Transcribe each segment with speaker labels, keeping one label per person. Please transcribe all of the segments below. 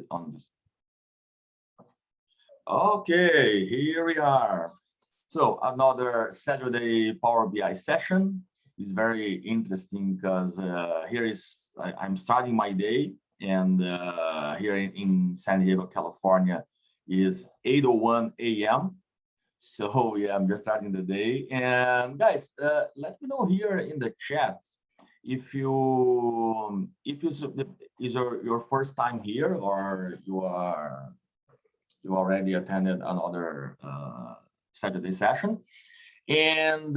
Speaker 1: on this. Okay, here we are. So another Saturday Power BI session is very interesting because I'm starting my day, and here in San Diego, California, is 8:01 a.m. So yeah, I'm just starting the day. And guys, let me know here in the chat if is your first time here, or you already attended another Saturday session. And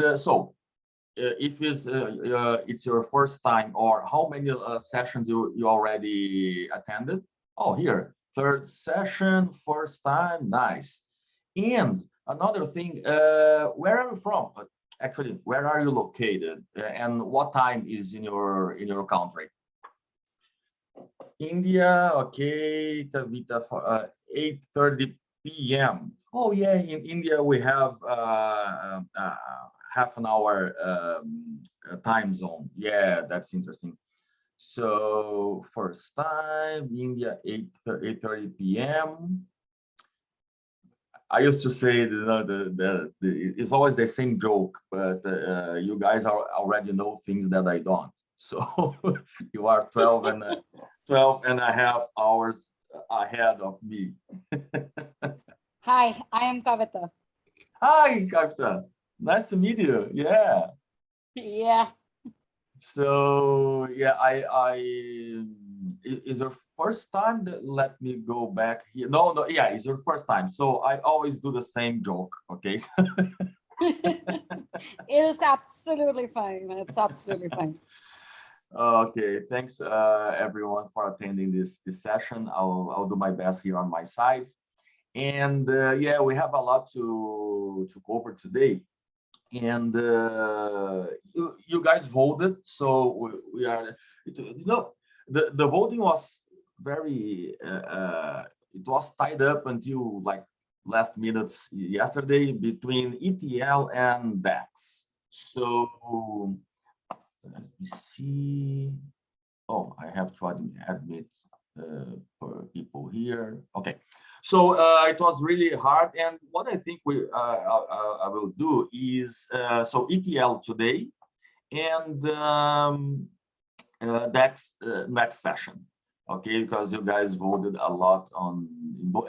Speaker 1: if it's your first time, or how many sessions you already attended. Oh, here, third session, first time, nice. And another thing, where are you from? Actually, where are you located, and what time is in your country? India, okay, Tavita, 8:30 p.m. Oh yeah, in India we have half an hour time zone. Yeah, that's interesting. So first time, India, 8:30 p.m. I used to say it's always the same joke, but you guys already know things that I don't. So you are 12 and a half hours ahead of me.
Speaker 2: Hi, I am Kavita.
Speaker 1: Hi, Kavita. Nice to meet you. Yeah.
Speaker 2: Yeah.
Speaker 1: So yeah, is your first time that let me go back here? No, yeah, it's your first time. So I always do the same joke. Okay.
Speaker 2: It is absolutely fine. It's absolutely fine.
Speaker 1: Okay, thanks everyone for attending this session. I'll do my best here on my side. And yeah, we have a lot to cover today. And you guys voted, so we are, the voting was very it was tied up until like last minutes yesterday between ETL and DAX. So let me see. Oh, I have to admit people here. Okay, so it was really hard, and what I think I will do is so ETL today, and next session. Okay, because you guys voted a lot on,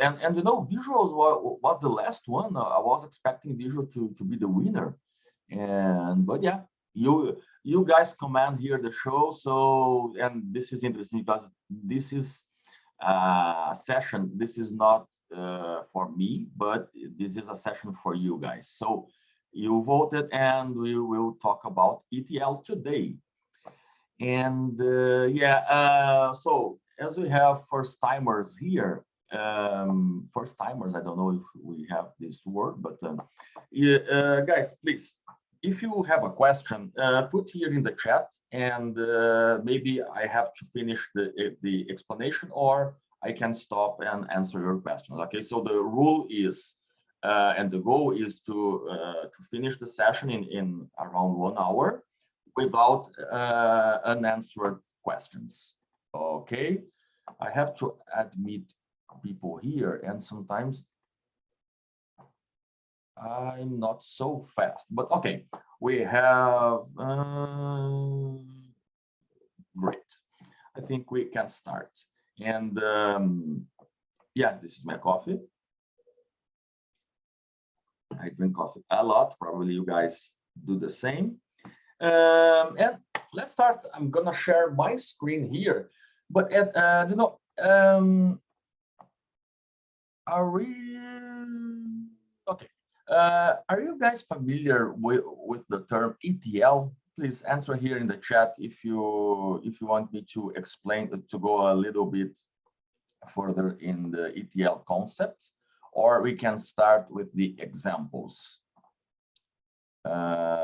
Speaker 1: and visuals was the last one. I was expecting visual to be the winner, but yeah, you guys command here the show. So, and this is interesting because this is a session. This is not for me, but this is a session for you guys. So you voted, and we will talk about ETL today. And yeah, so as we have first timers here, first timers, I don't know if we have this word, but yeah, guys, please, if you have a question, put here in the chat, and maybe I have to finish the explanation, or I can stop and answer your questions. Okay, so the rule is, and the goal is to finish the session in around 1 hour without unanswered questions. Okay, I have to admit people here, and sometimes I'm not so fast, but okay, we have great. I think we can start. And yeah, this is my coffee. I drink coffee a lot. Probably you guys do the same. And let's start. I'm gonna share my screen here, but are we okay? Are you guys familiar with the term ETL? Please answer here in the chat if you want me to explain, to go a little bit further in the ETL concept, or we can start with the examples.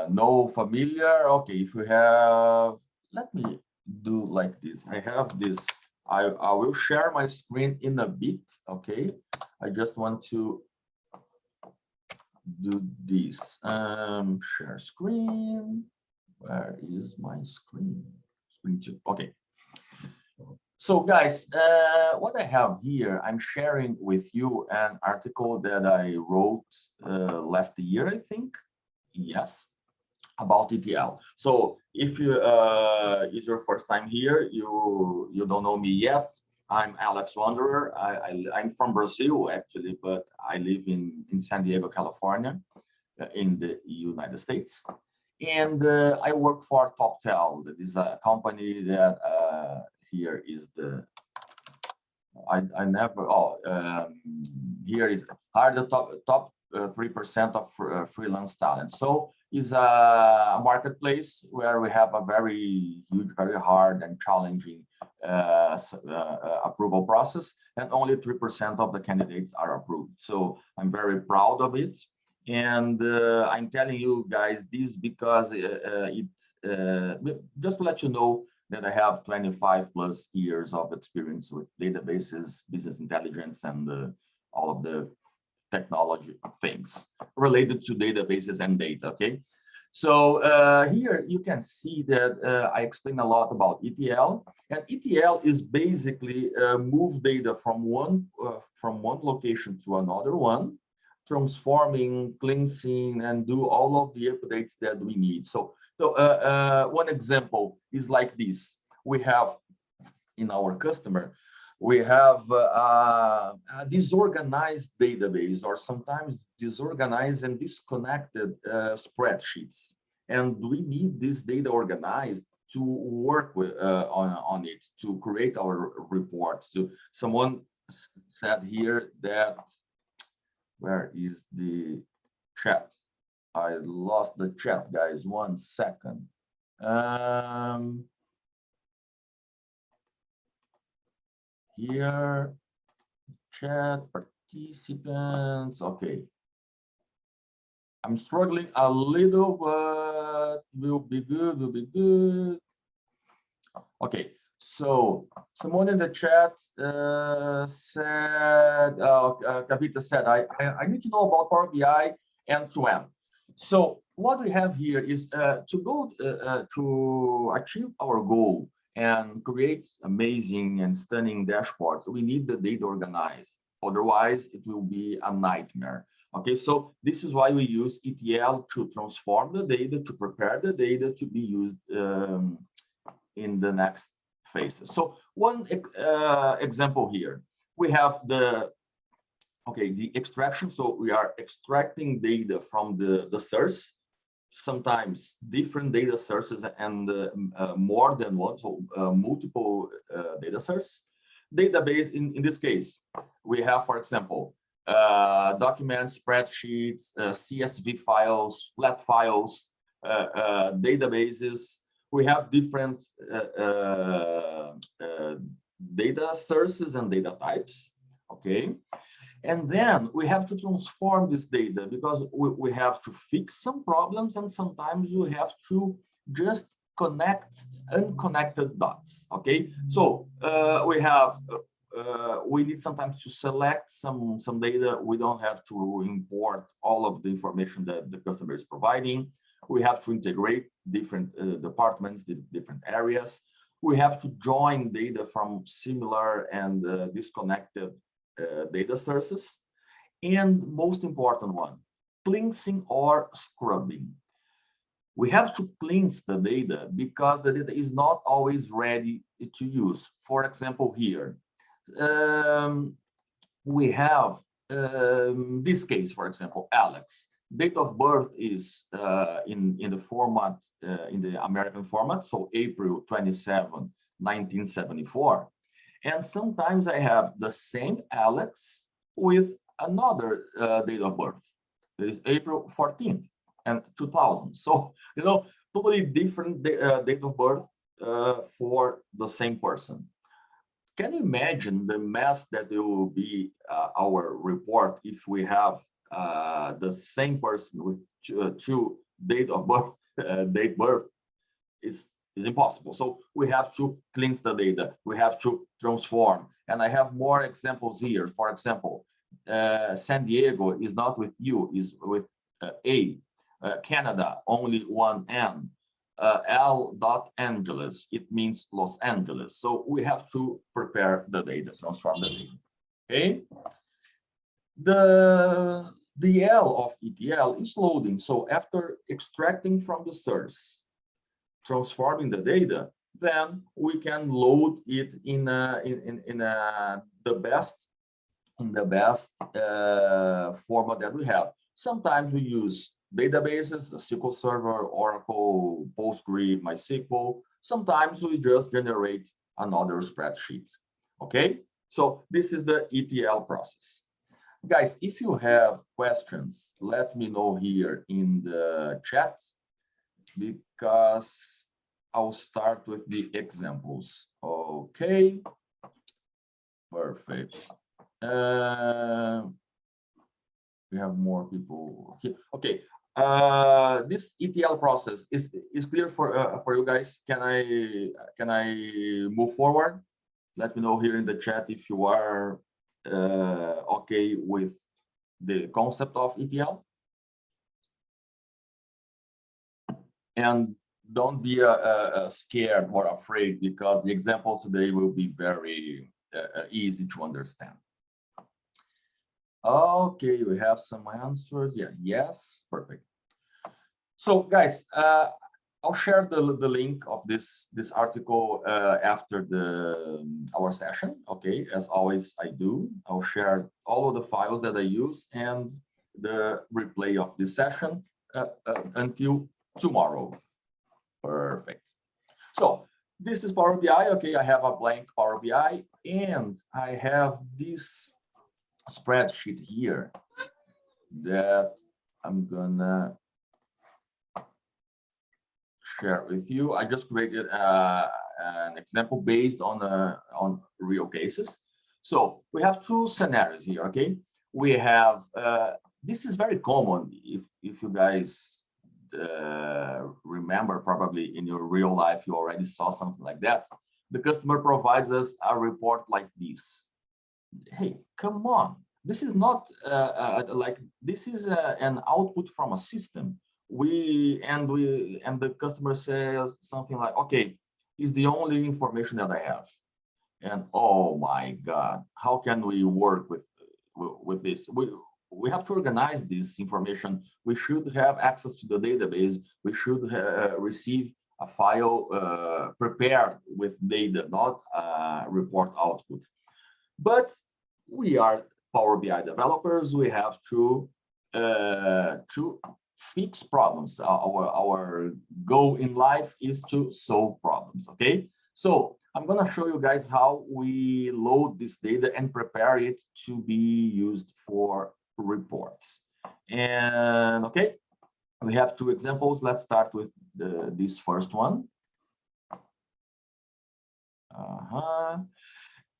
Speaker 1: No familiar. Okay, if we have, let me do like this. I have this. I will share my screen in a bit. Okay, I just want to do this. Share screen. Where is my screen? Screen two. Okay. So guys, what I have here, I'm sharing with you an article that I wrote last year, I think. Yes, about ETL. So if you is your first time here, you don't know me yet. I'm Alex Wanderer. I'm from Brazil actually, but I live in San Diego, California, in the United States. And I work for TopTel. That is a company that here is the I never. Oh, here is are the top 3% of freelance talent. So is a marketplace where we have a very huge, very hard and challenging approval process, and only 3% of the candidates are approved. So I'm very proud of it. And I'm telling you guys this because just to let you know that I have 25 plus years of experience with databases, business intelligence, and all of the technology things related to databases and data, okay? So here you can see that I explain a lot about ETL, and ETL is basically move data from one location to another one, transforming, cleansing, and do all of the updates that we need. So one example is like this. We have in our customer, we have a disorganized database or sometimes disorganized and disconnected spreadsheets. And we need this data organized to work with on it, to create our reports. So someone said here that, where is the chat? I lost the chat, guys. 1 second. Here, chat participants. Okay. I'm struggling a little, but will be good, will be good. Okay, so someone in the chat said, Kavita said, I need to know about Power BI end-to-end. So what we have here is to achieve our goal and create amazing and stunning dashboards, we need the data organized. Otherwise, it will be a nightmare. Okay, so this is why we use ETL to transform the data, to prepare the data to be used in the next phases. So one example here, we have the extraction. So we are extracting data from the source, sometimes different data sources and more than one, so multiple data sources. Database, in this case, we have, for example, documents, spreadsheets, CSV files, flat files, databases. We have different data sources and data types, okay? And then we have to transform this data because we have to fix some problems, and sometimes we have to just connect unconnected dots, okay? So we need sometimes to select some data. We don't have to import all of the information that the customer is providing. We have to integrate different departments, different areas. We have to join data from similar and disconnected data sources. And most important one, cleansing or scrubbing. We have to cleanse the data because the data is not always ready to use. For example, here, we have this case, for example, Alex. Date of birth is in the format, in the American format, so April 27, 1974. And sometimes I have the same Alex with another date of birth. It is April 14th and 2000. So, totally different date of birth for the same person. Can you imagine the mess that it will be our report if we have the same person with two date of birth? Is impossible. So we have to cleanse the data. We have to transform. And I have more examples here. For example, San Diego is not with U, is with A. Canada, only one N. L.Angeles, it means Los Angeles. So we have to prepare the data, transform the data. Okay. The L of ETL is loading. So after extracting from the source, transforming the data, then we can load it in the best format that we have. Sometimes we use databases, a SQL Server, Oracle, Postgre, MySQL. Sometimes we just generate another spreadsheet. Okay, so this is the ETL process. Guys, if you have questions, let me know here in the chat, because I'll start with the examples. Okay, perfect. We have more people here. Okay, this ETL process is clear for you guys. Can I move forward? Let me know here in the chat if you are okay with the concept of ETL. And don't be scared or afraid, because the examples today will be very easy to understand. Okay, we have some answers. Yeah, yes, perfect. So guys, I'll share the link of this article after our session. Okay, as always I do. I'll share all of the files that I use and the replay of this session until tomorrow. Perfect. So this is Power BI. Okay, I have a blank Power BI, and I have this spreadsheet here that I'm gonna share with you. I just created an example based on real cases. So we have two scenarios here. Okay, we have this is very common if you guys remember, probably in your real life you already saw something like that. The customer provides us a report like this. Hey, come on, this is not like this is an output from a system. And the customer says something like, okay, is the only information that I have. And oh my God, how can we work with this? We have to organize this information. We should have access to the database. We should receive a file prepared with data, not report output. But we are Power BI developers. We have to fix problems. Our goal in life is to solve problems. Okay, so I'm going to show you guys how we load this data and prepare it to be used for reports. And okay, we have two examples. Let's start with this first one.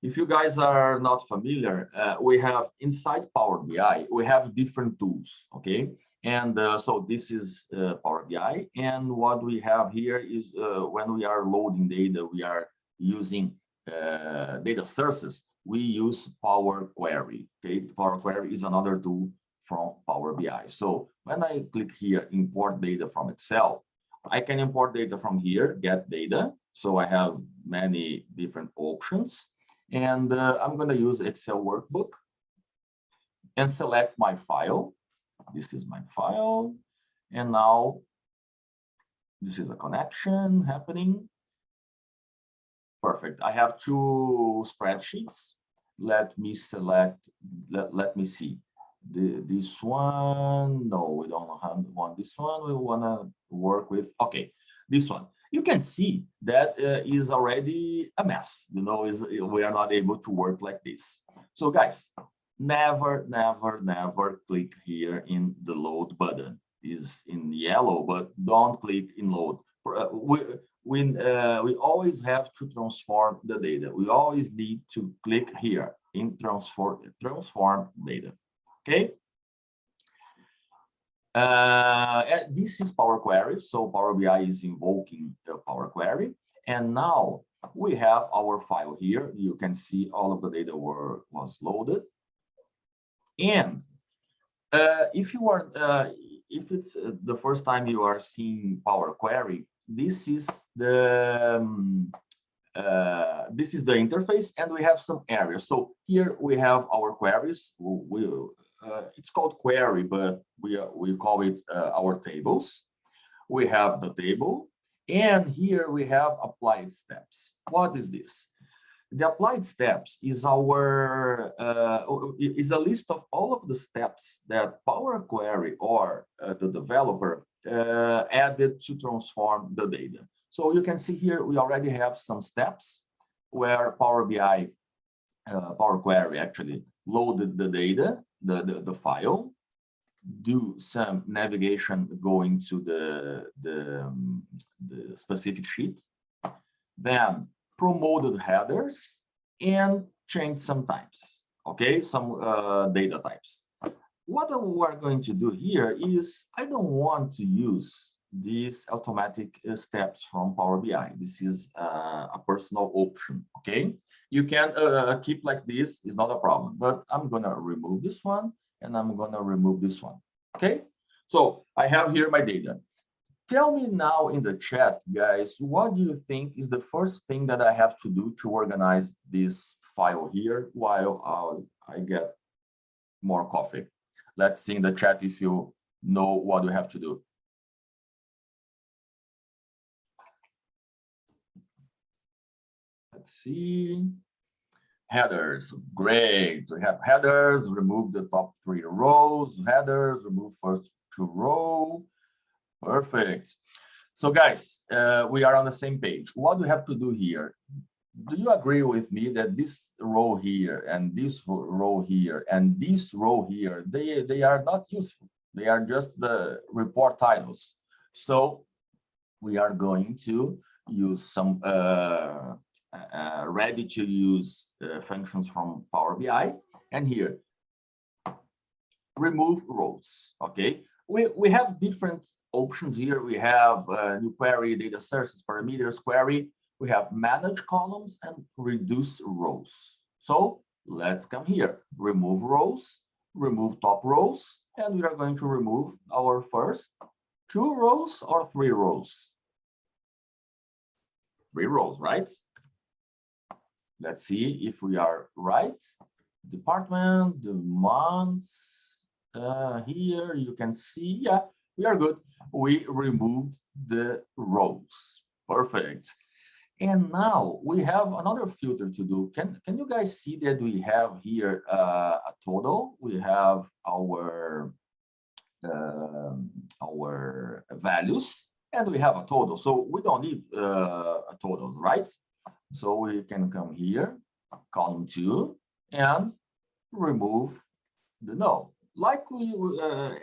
Speaker 1: If you guys are not familiar, we have inside Power BI, we have different tools, okay? And so this is Power BI. And what we have here is when we are loading data, we are using data sources, we use Power Query, okay? Power Query is another tool from Power BI. So when I click here, import data from Excel, I can import data from here, get data. So I have many different options. And I'm going to use Excel workbook and select my file. This is my file. And now this is a connection happening. Perfect. I have two spreadsheets. Let me select, let me see. This one, no, we don't want this one. We want to work with, okay, this one. You can see that is already a mess. You know, we are not able to work like this. So guys, never click here in the load button. It's in yellow, but don't click in load. We always have to transform the data. We always need to click here in transform data. Okay. This is Power Query. So Power BI is invoking the Power Query. And now we have our file here. You can see all of the data was loaded. And if it's the first time you are seeing Power Query, this is the interface, and we have some areas. So here we have our queries. It's called query, but we call it our tables. We have the table, and here we have applied steps. What is this? The applied steps is our is a list of all of the steps that Power Query or the developer added to transform the data. So you can see here we already have some steps where Power BI, Power Query actually loaded the data, the file, do some navigation going to the specific sheet, then promoted headers and change some types, okay, some data types. What we're going to do here is I don't want to use these automatic steps from Power BI. This is a personal option, okay? You can keep like this, is not a problem, but I'm gonna remove this one and I'm gonna remove this one, okay? So I have here my data. Tell me now in the chat, guys, what do you think is the first thing that I have to do to organize this file here while I get more coffee? Let's see in the chat if you know what you have to do. Let's see. Headers, great. We have headers, remove the top 3 rows, headers, remove first 2 rows. Perfect. So guys, we are on the same page. What do we have to do here? Do you agree with me that this row here and this row here and this row here, they are not useful. They are just the report titles. So we are going to use some ready to use functions from Power BI. And here, remove rows, okay? We have different options here. We have new query, data sources, parameters, query. We have manage columns and reduce rows. So let's come here, remove rows, remove top rows, and we are going to remove our first 2 rows or 3 rows. 3 rows, right? Let's see if we are right. Department, the months, here you can see, yeah, we are good. We removed the rows. Perfect. And now we have another filter to do. Can you guys see that we have here a total? We have our values, and we have a total. So we don't need a total, right? So we can come here, column 2, and remove the null. Like we,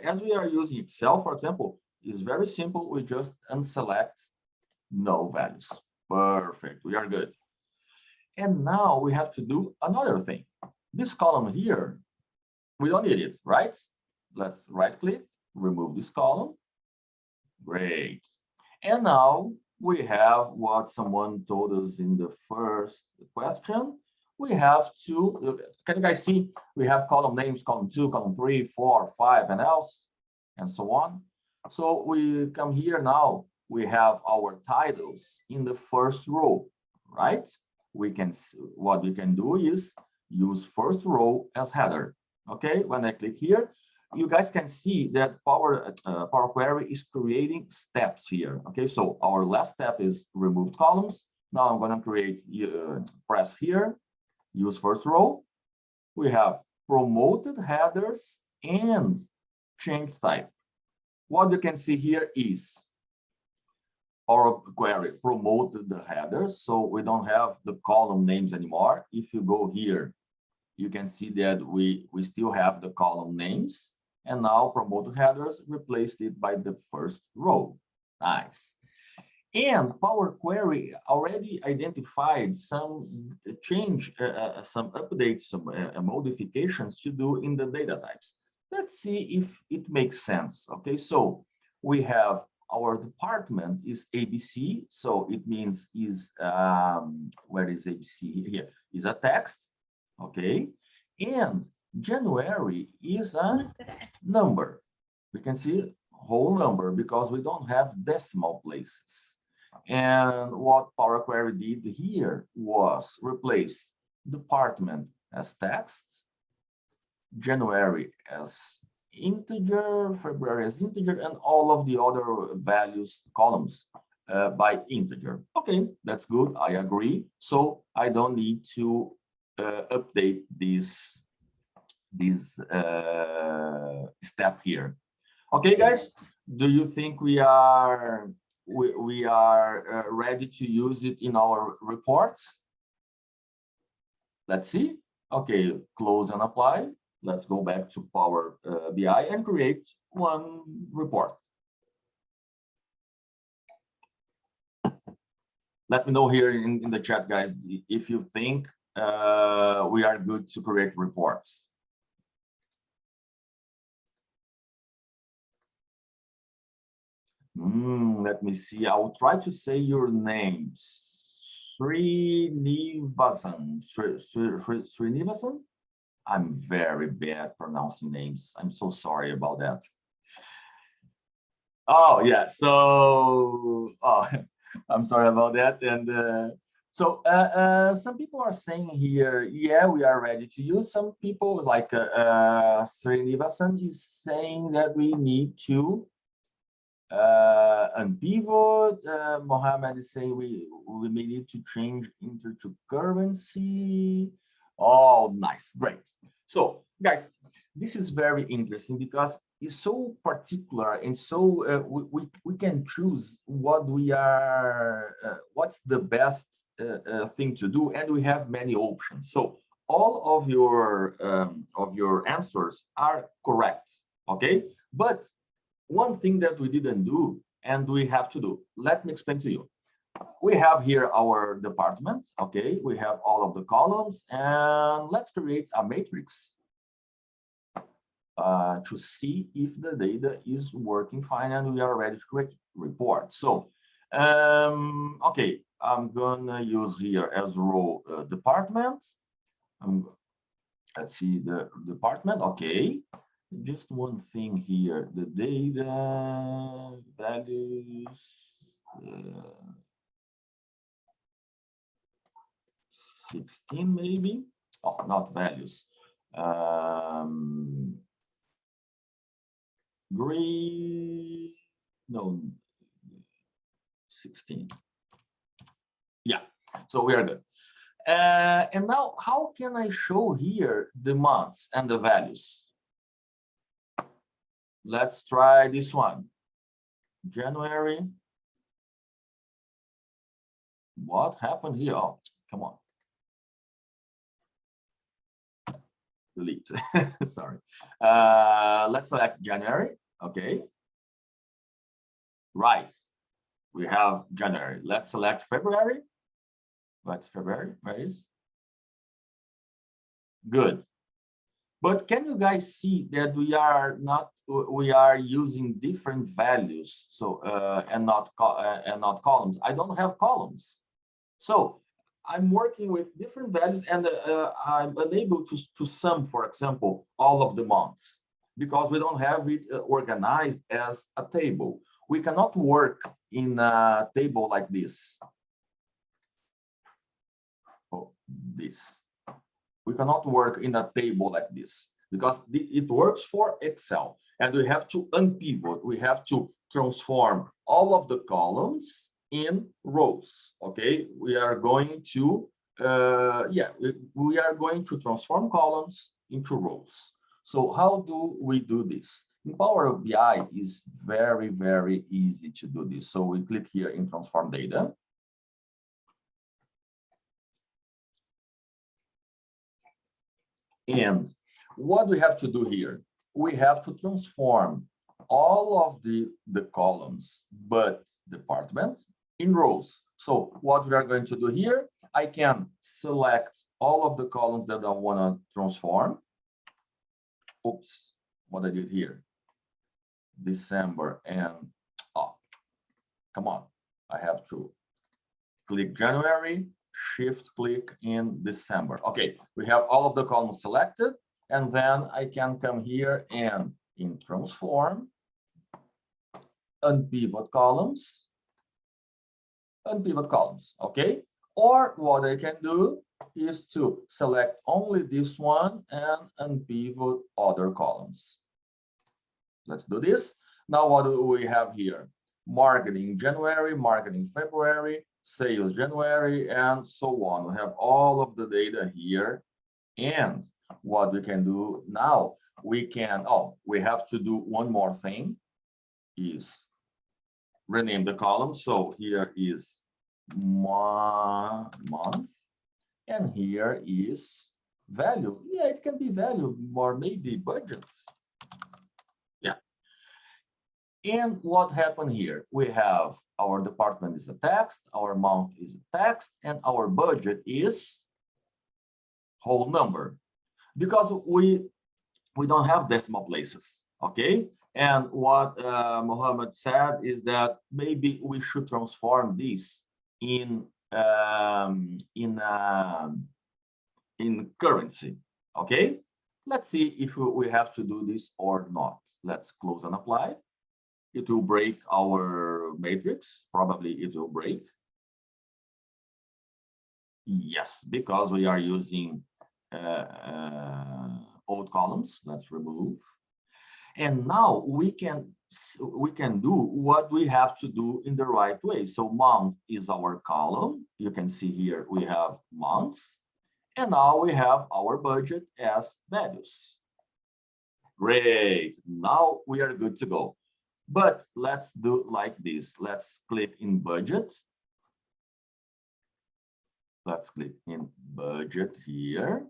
Speaker 1: as we are using Excel, for example, it's very simple. We just unselect null values. Perfect, we are good. And now we have to do another thing. This column here, we don't need it, right? Let's right click, remove this column. Great. And now we have what someone told us in the first question. We have to, can you guys see? We have column names, column 2, column 3, 4, 5, and else, and so on. So we come here now, we have our titles in the first row, right? We can, what we can do is use first row as header. Okay, when I click here, you guys can see that Power Query is creating steps here. Okay, so our last step is removed columns. Now I'm going to create, press here, use first row. We have promoted headers and change type. What you can see here is our query promoted the headers, so we don't have the column names anymore. If you go here, you can see that we still have the column names, and now promoted headers replaced it by the first row. Nice. And Power Query already identified some change, some updates, some modifications to do in the data types. Let's see if it makes sense. Okay, so we have our department is ABC, so it means is where is ABC here? Is a text, okay, and January is a number. We can see whole number because we don't have decimal places. And what Power Query did here was replace department as text, January as integer, February as integer, and all of the other values columns by integer. Okay, that's good. I agree. So I don't need to update this step here. Okay, guys, do you think we are ready to use it in our reports? Let's see. Okay, close and apply. Let's go back to Power BI and create one report. Let me know here in the chat, guys, if you think we are good to create reports. Let me see. I will try to say your names. Srinivasan. Srinivasan? I'm very bad pronouncing names. I'm so sorry about that. Oh, yeah. So, I'm sorry about that. And so some people are saying here, yeah, we are ready to use. Some people like Srinivasan is saying that we need to unpivot. Mohammed is saying we may need to change into currency. Oh, nice, great. So, guys, this is very interesting because it's so particular, and so we can choose what we are, what's the best thing to do, and we have many options. So all of your answers are correct, okay? But one thing that we didn't do and we have to do, let me explain to you. We have here our department, okay? We have all of the columns, and let's create a matrix to see if the data is working fine and we are ready to create report. So, okay, I'm gonna use here as row department. Let's see the department, okay. Just one thing here, the data values 16 maybe. Oh, not values. Green, no, 16. Yeah, so we are good. And now, how can I show here the months and the values? Let's try this one. January. What happened here? Oh, come on. Delete. Sorry. Let's select January. Okay. Right. We have January. Let's select February. What's February? Where is? Good. But can you guys see that we are using different values? So and not columns. I don't have columns. So I'm working with different values, and I'm unable to sum, for example, all of the months because we don't have it organized as a table. We cannot work in a table like this. Oh, this. We cannot work in a table like this because it works for Excel, and we have to unpivot. We have to transform all of the columns in rows. Okay, we are going to we are going to transform columns into rows. So how do we do this? In Power BI is very, very easy to do this. So we click here in transform data. And what we have to do here, we have to transform all of the columns but department in rows. So what we are going to do here, I can select all of the columns that I want to transform. Oops, what I did here. December and, oh, come on. I have to click January, shift click in December. Okay, we have all of the columns selected, and then I can come here and in transform, unpivot columns, unpivot columns, okay? Or what I can do is to select only this one and unpivot other columns. Let's do this. Now, what do we have here? Marketing January, marketing February, sales January, and so on. We have all of the data here. And what we can do now, we can, we have to do one more thing, is rename the column. So here is month, and here is value. Yeah, it can be value or maybe budget. Yeah. And what happened here? We have our department is a text, our month is a text, and our budget is whole number, because we don't have decimal places, okay? And what Mohammed said is that maybe we should transform this in currency, okay? Let's see if we have to do this or not. Let's close and apply. It will break our matrix. Probably it will break. Yes, because we are using old columns. Let's remove. And now we can do what we have to do in the right way. So month is our column. You can see here we have months. And now we have our budget as values. Great. Now we are good to go. But let's do like this. Let's click in budget. Let's click in budget here.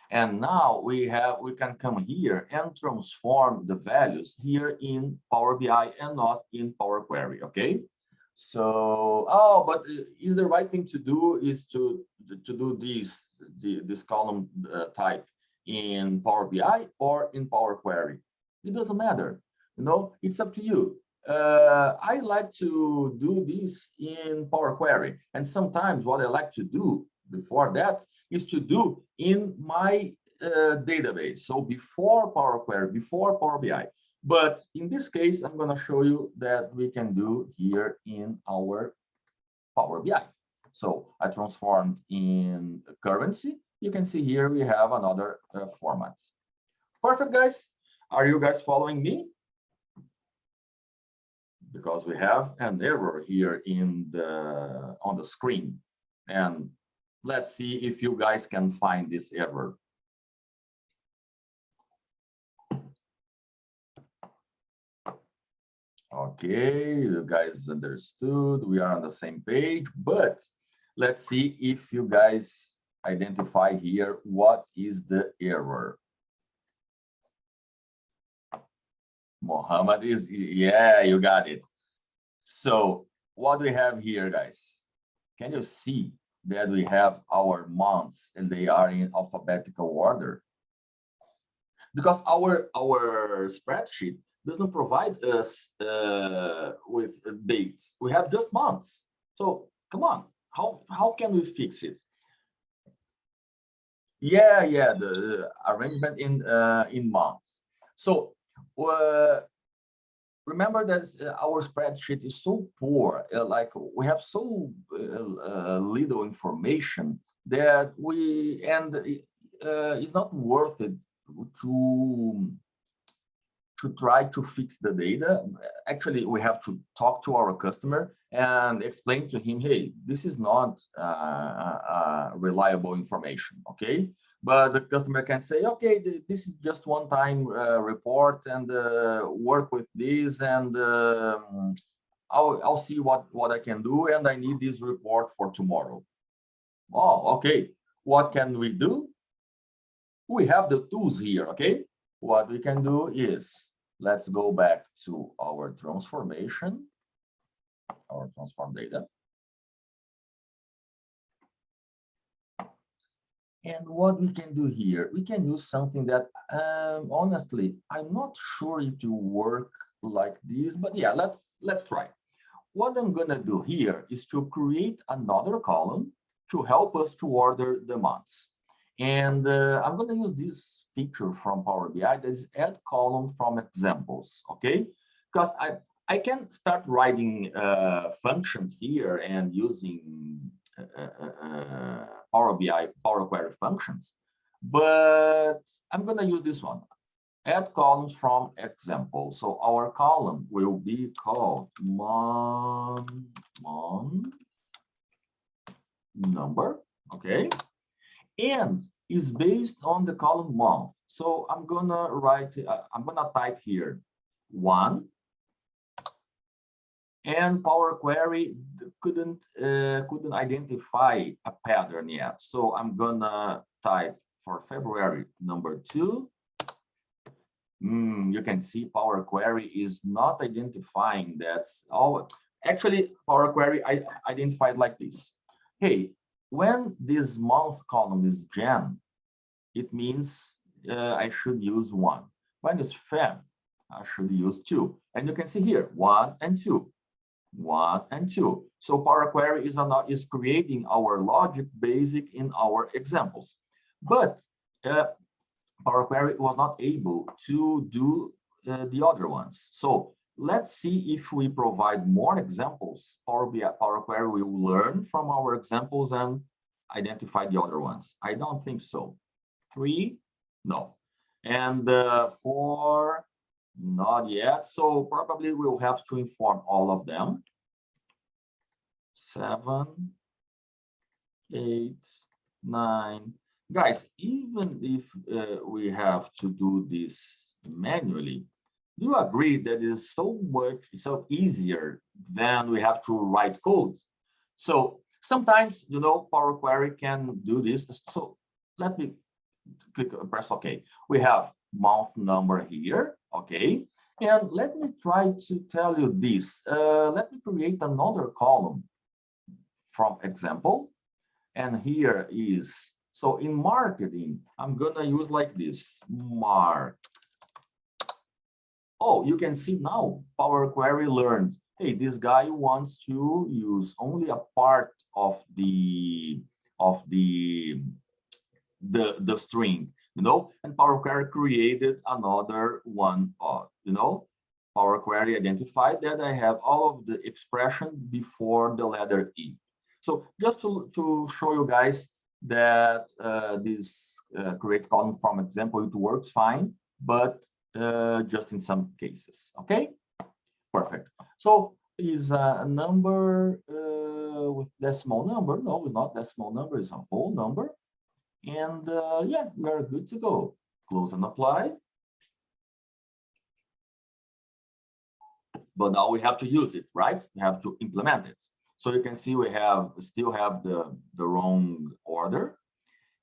Speaker 1: And now we can come here and transform the values here in Power BI and not in Power Query, okay? So, but is the right thing to do is to do this column type in Power BI or in Power Query? It doesn't matter, you know, it's up to you. I like to do this in Power Query, and sometimes what I like to do before that is to do in my database. So before Power Query, before Power BI. But in this case, I'm going to show you that we can do here in our Power BI. So I transformed in currency. You can see here we have another format. Perfect, guys. Are you guys following me? Because we have an error here on the screen. And let's see if you guys can find this error. Okay, you guys understood. We are on the same page, but let's see if you guys identify here what is the error. Mohammed is, yeah, you got it. So what do we have here, guys? Can you see that we have our months and they are in alphabetical order? Because our spreadsheet doesn't provide us with dates. We have just months. So come on, how can we fix it? Yeah, the arrangement in months. So remember that our spreadsheet is so poor, like we have so little information that it's not worth it to try to fix the data. Actually, we have to talk to our customer and explain to him, hey, this is not reliable information, okay? But the customer can say, okay, this is just one-time report, and work with this, and I'll see what I can do, and I need this report for tomorrow. Oh, okay. What can we do? We have the tools here, okay? What we can do is, let's go back to our transformation, our transform data. And what we can do here, we can use something that, honestly, I'm not sure it will work like this, but yeah, let's try. What I'm gonna do here is to create another column to help us to order the months. And I'm gonna use this feature from Power BI that is add column from examples, okay? Because I can start writing functions here and using Power BI, Power Query functions, but I'm going to use this one. Add columns from example. So our column will be called month number, okay? And is based on the column month. So I'm gonna write, I'm gonna type here 1, and Power Query couldn't identify a pattern yet. So I'm gonna type for February number 2. You can see Power Query is not identifying that's all. Actually, Power Query I identified like this. Hey, when this month column is Jan, it means I should use 1. When it's Feb, I should use 2. And you can see here 1 and 2, 1 and 2. So Power Query is creating our logic basic in our examples, but Power Query was not able to do the other ones. So let's see if we provide more examples. Power Query will learn from our examples and identify the other ones. I don't think so. 3, no. And 4, not yet. So probably we'll have to inform all of them. 7, 8, 9. Guys, even if we have to do this manually, do you agree that it is so easier than we have to write code? So sometimes, you know, Power Query can do this. So let me press OK. We have month number here, okay? And let me try to tell you this. Let me create another column from example. And here is, so in marketing, I'm gonna use like this, mark. Oh, you can see now, Power Query learned, hey, this guy wants to use only a part of the string, you know, and Power Query created another one, you know, Power Query identified that I have all of the expression before the letter E. So just to show you guys that this create column from example, it works fine, but just in some cases, okay? Perfect. So is a number with decimal number? No, it's not decimal number, it's a whole number. And yeah, we are good to go. Close and apply. But now we have to use it, right? We have to implement it. So you can see we still have the wrong order.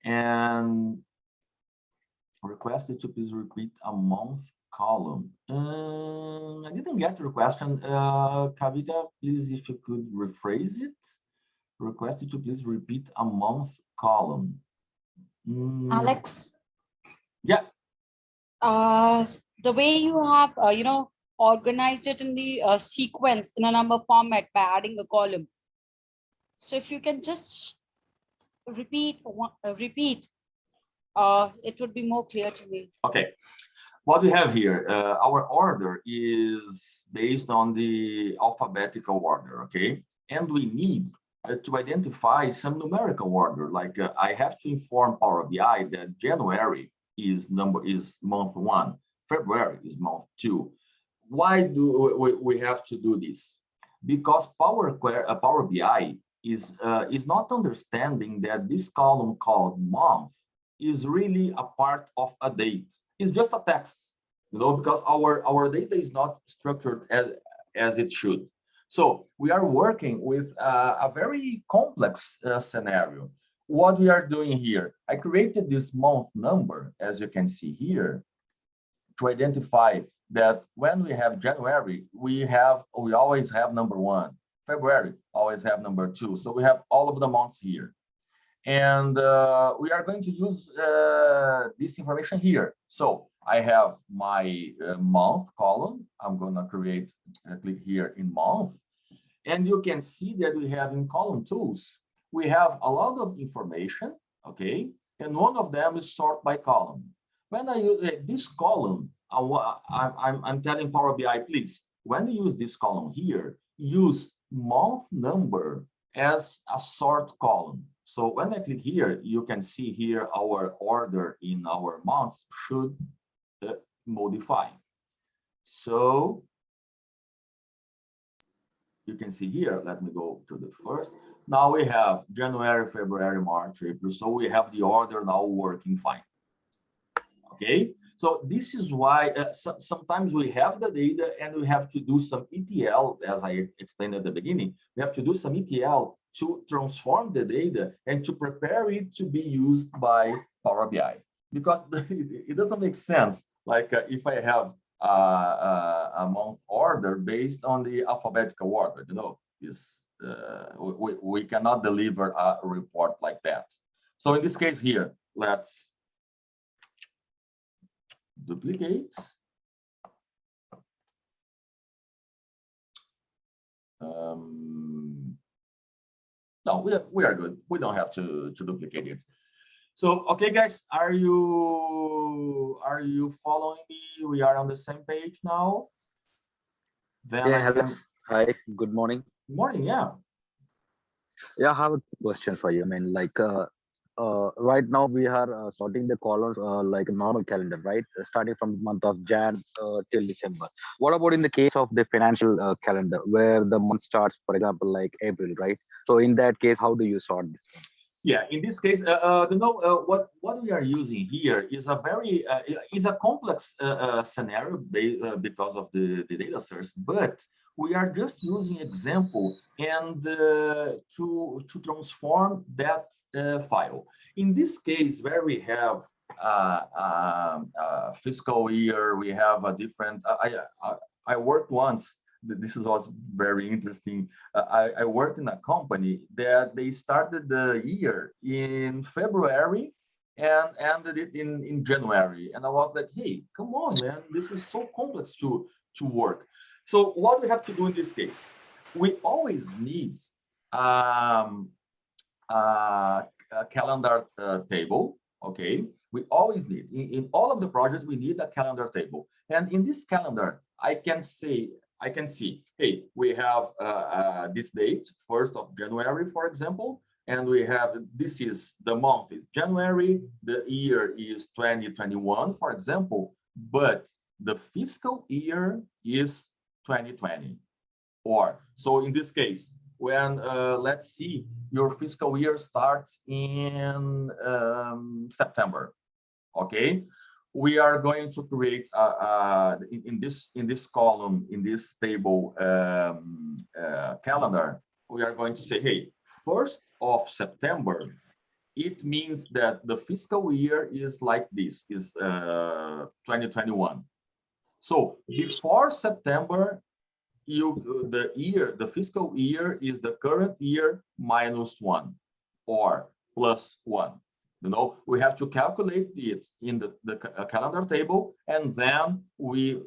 Speaker 1: And requested to please repeat a month column. I didn't get the question. Kavita, please, if you could rephrase it. Requested to please repeat a month column.
Speaker 2: Alex.
Speaker 1: Yeah.
Speaker 2: The way you have, you know, organized it in the sequence in a number format by adding a column. So if you can just repeat, it would be more clear to me.
Speaker 1: Okay. What we have here, our order is based on the alphabetical order, okay? And we need to identify some numerical order. Like I have to inform Power BI that January is month 1, February is month 2. Why do we have to do this? Because Power BI is not understanding that this column called month is really a part of a date. It's just a text, you know, because our data is not structured as it should. So we are working with a very complex scenario. What we are doing here, I created this month number, as you can see here, to identify that when we have January, we always have number 1. February always have number 2. So we have all of the months here. And we are going to use this information here. So I have my month column. I'm going to click here in month. And you can see that we have in column tools, we have a lot of information, okay? And one of them is sort by column. When I use this column, I'm telling Power BI, please when you use this column here, use month number as a sort column. So when I click here, you can see here our order in our months should modify. So you can see here, let me go to the first. Now we have January, February, March, April. So we have the order now working fine. Okay, so this is why sometimes we have the data and we have to do some ETL, as I explained at the beginning. We have to do some ETL to transform the data and to prepare it to be used by Power BI. Because it doesn't make sense, like if I have a month order based on the alphabetical order, we cannot deliver a report like that. So in this case here, let's duplicate. No, we are good. We don't have to duplicate it. So, okay, guys, are you following me? We are on the same page now. Then
Speaker 3: Yeah, Alex. Hi, good morning.
Speaker 1: Good morning, yeah.
Speaker 3: Yeah, I have a question for you. I mean, right now we are sorting the columns like a normal calendar, right? Starting from the month of Jan till December. What about in the case of the financial calendar, where the month starts, for example, like April, right? So in that case, how do you sort this one?
Speaker 1: Yeah, in this case, what we are using here is a very is a complex scenario because of the data source, but we are just using example and to transform that file. In this case, where we have fiscal year, we have a different. I worked once. This was very interesting. I worked in a company that they started the year in February and ended it in January. And I was like, hey, come on, man, this is so complex to work. So what we have to do in this case, we always need a calendar table, okay? We always need, in all of the projects, we need a calendar table. And in this calendar, I can see, hey, we have this date, 1st of January, for example, and we have, this is, the month is January, the year is 2021, for example, but the fiscal year is 2020. Or, so in this case, when, let's see, your fiscal year starts in September, okay? We are going to create in this column, in this table calendar, we are going to say, hey, 1st of September, it means that the fiscal year is like this, is 2021. So before September, the fiscal year is the current year -1 or +1. We have to calculate it in the calendar table, and then we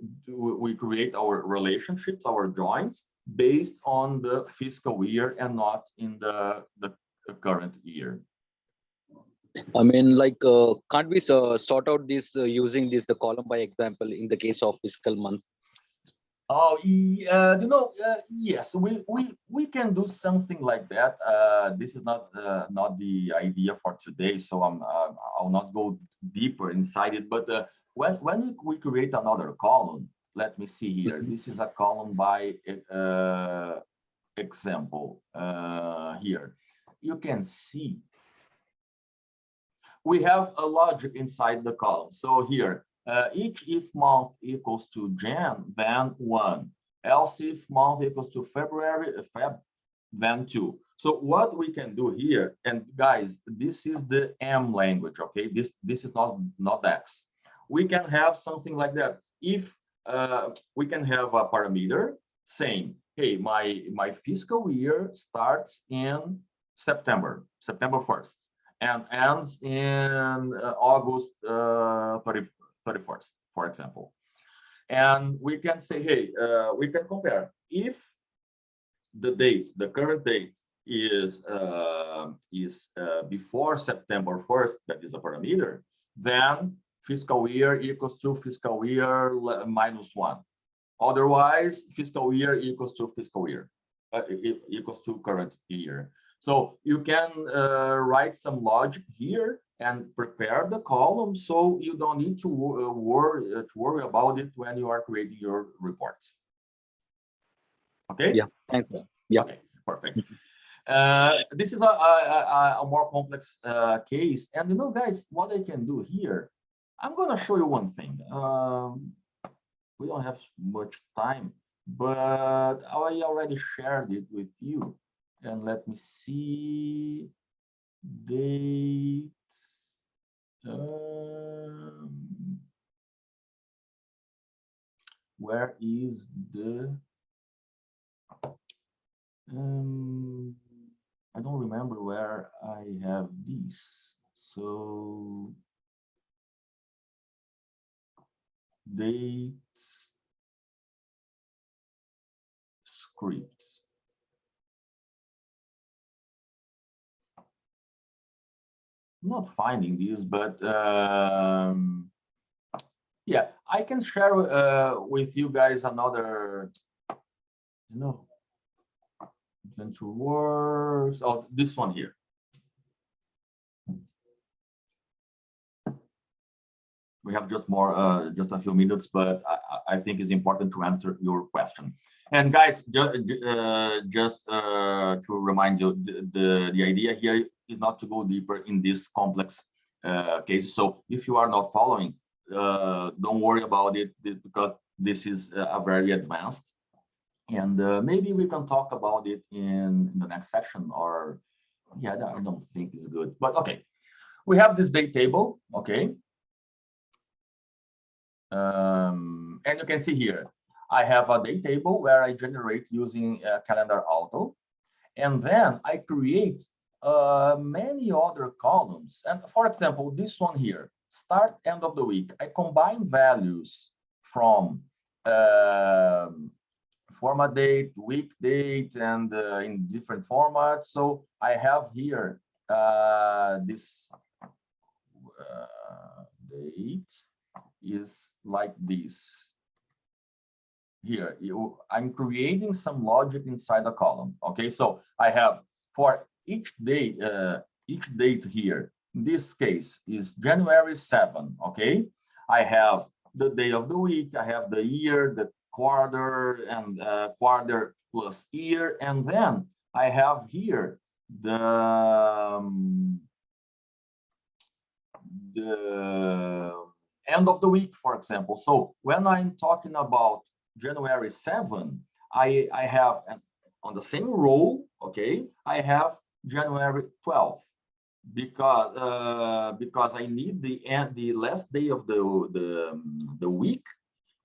Speaker 1: create our relationships, our joins, based on the fiscal year and not in the current year.
Speaker 3: I mean, can't we sort out this using the column by example in the case of fiscal months?
Speaker 1: Oh, yes, we can do something like that. This is not the idea for today, so I'll not go deeper inside it. But when we create another column, let me see here. This is a column by example here. You can see we have a logic inside the column. So here. Each if month equals to Jan, then 1. Else if month equals to February, Feb, then 2. So what we can do here, and guys, this is the M language, okay? This is not X. We can have something like that. If we can have a parameter saying, hey, my fiscal year starts in September 1st, and ends in August 31st, for example. And we can say, hey, we can compare. If the current date is before September 1st, that is a parameter, then fiscal year equals to fiscal year -1. Otherwise, fiscal year equals to fiscal year, equals to current year. So you can write some logic here and prepare the column so you don't need to worry about it when you are creating your reports. Okay?
Speaker 3: Yeah, thanks, sir. Yeah.
Speaker 1: Okay, perfect. This is a more complex case. And you know, guys, what I can do here, I'm going to show you one thing. We don't have much time, but I already shared it with you. And let me see dates. Where is the I don't remember where I have these. So dates, scripts. Not finding these, but yeah, I can share with you guys another, you know, adventure wars. Oh, this one here. We have just a few minutes, but I think it's important to answer your question. And guys, just to remind you, the idea here is not to go deeper in this complex case. So if you are not following, don't worry about it because this is a very advanced. And maybe we can talk about it in the next section, or yeah, I don't think it's good, but okay. We have this date table, okay. And you can see here, I have a date table where I generate using Calendar Auto. And then I create many other columns. And for example, this one here, start, end of the week. I combine values from format date, week date, and in different formats. So I have here this date is like this. Here, I'm creating some logic inside a column. Okay, so I have for each day, each date here, in this case is January 7. Okay, I have the day of the week, I have the year, the quarter, and quarter plus year, and then I have here the end of the week, for example. So when I'm talking about January 7, I have on the same row, okay, I have January 12 because I need the last day of the week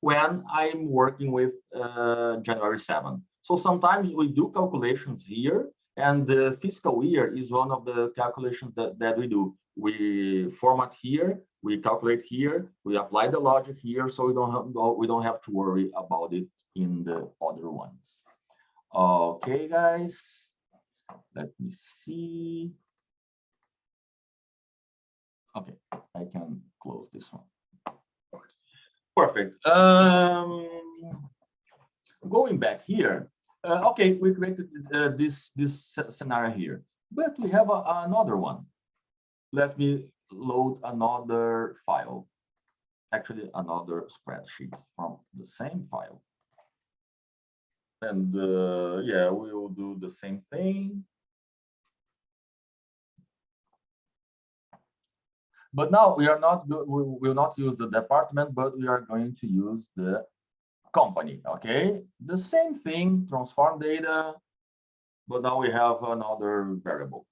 Speaker 1: when I'm working with January 7. So sometimes we do calculations here, and the fiscal year is one of the calculations that we do. We format here, we calculate here, we apply the logic here, so we don't have to worry about it in the other ones. Okay, guys, let me see. Okay, I can close this one. Perfect. Going back here, okay, we created this scenario here, but we have another one. Let me load another file, actually another spreadsheet from the same file. And yeah, we will do the same thing. But now we will not use the department, but we are going to use the company, okay? The same thing, transform data, but now we have another variable.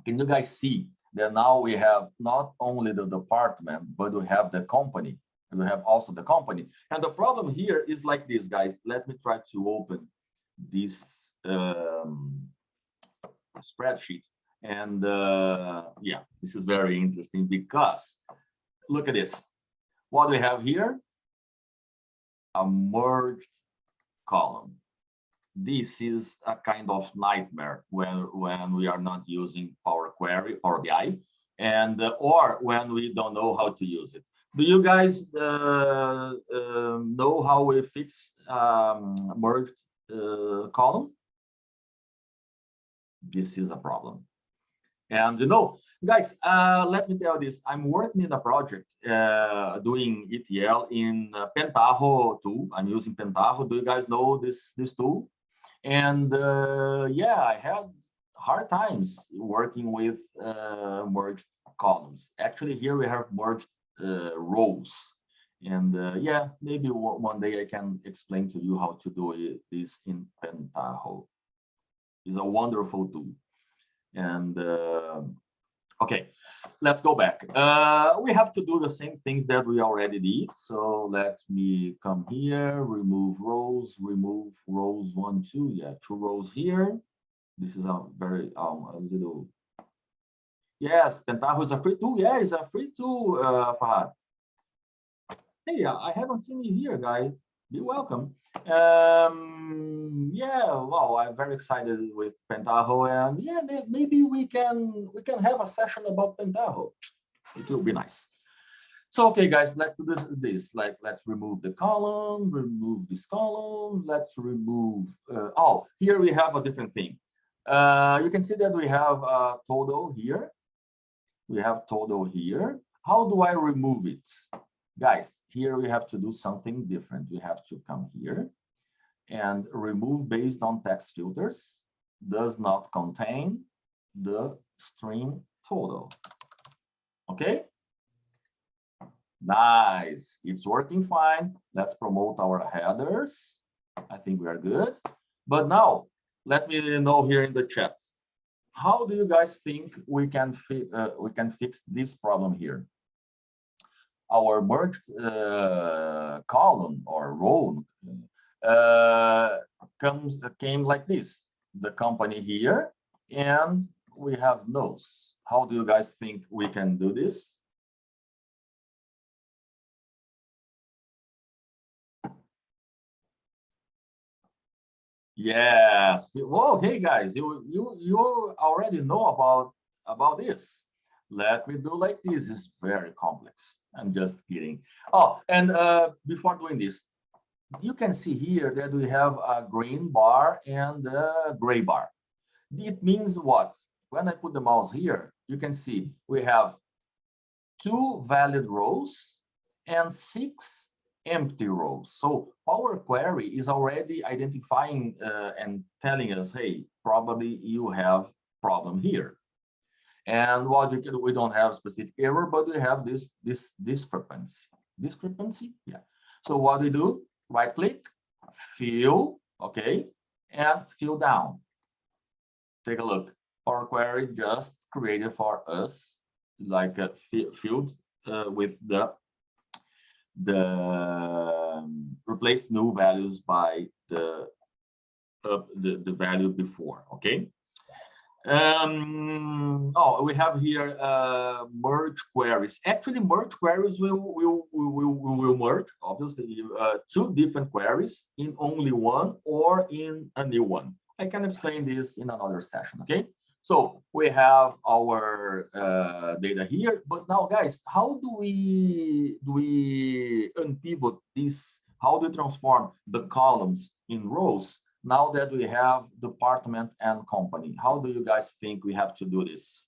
Speaker 1: Can you guys see that now we have not only the department, but we have the company, and we have also the company. And the problem here is like this, guys. Let me try to open this spreadsheet. And yeah, this is very interesting because look at this. What we have here, a merged column. This is a kind of nightmare when we are not using Power Query or BI, and or when we don't know how to use it. Do you guys know how we fix merged column? This is a problem. And guys, let me tell you this. I'm working in a project doing ETL in Pentaho tool. I'm using Pentaho. Do you guys know this tool? And yeah, I had hard times working with merged columns. Actually, here we have merged rows. And yeah, maybe one day I can explain to you how to do this in Pentaho. It's a wonderful tool. And okay, let's go back. We have to do the same things that we already did. So let me come here, remove rows 1, 2. Yeah, 2 rows here. This is a very a little. Yes, Pentaho is a free tool. Yeah, it's a free tool, Fahad. Hey, I haven't seen you here, guys. Be welcome. Yeah, well, I'm very excited with Pentaho, and yeah, maybe we can have a session about Pentaho. It will be nice. So okay, guys, let's do this. Like, let's remove the column, remove this column. Let's remove. Oh, here we have a different thing. You can see that we have a total here. We have total here. How do I remove it? Guys, here we have to do something different. We have to come here and remove based on text filters does not contain the string total. Okay? Nice. It's working fine. Let's promote our headers. I think we are good. But now, let me know here in the chat. How do you guys think we can fix this problem here? Our merged column or row came like this. The company here, and we have nodes. How do you guys think we can do this? Yes. Well, hey guys, you already know about this. Let me do like this. It's very complex. I'm just kidding. Oh, and before doing this, you can see here that we have a green bar and a gray bar. It means what? When I put the mouse here, you can see we have 2 valid rows and 6 empty rows. So Power Query is already identifying and telling us, hey, probably you have problem here. And we don't have specific error, but we have this discrepancy. Discrepancy, yeah. So what we do? Right click, fill, okay, and fill down. Take a look. Power Query just created for us like a field with the replaced new values by the value before. Okay. Oh, we have here merge queries. Actually, merge queries will merge, obviously, 2 different queries in only one or in a new one. I can explain this in another session, okay? So we have our data here, but now, guys, how do we unpivot this? How do we transform the columns in rows? Now that we have department and company, how do you guys think we have to do this?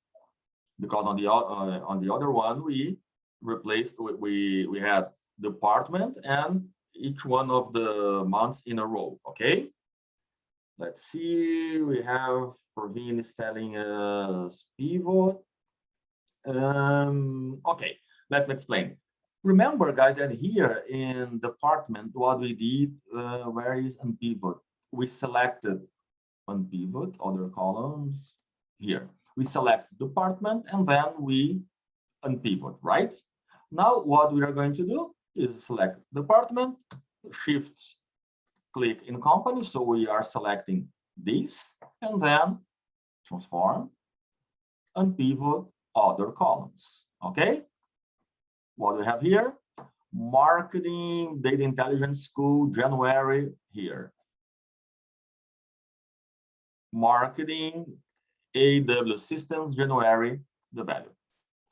Speaker 1: Because on the other one, we replaced, we had department and each one of the months in a row. Okay. Let's see. We have Praveen is telling us pivot. Okay. Let me explain. Remember, guys, that here in department, what we did, where is unpivot? We selected unpivot, other columns here. We select department and then we unpivot, right? Now what we are going to do is select department, shift click in company. So we are selecting this and then transform, unpivot other columns. Okay. What do we have here? Marketing, data intelligence school, January here. Marketing, AWS systems, January, the value.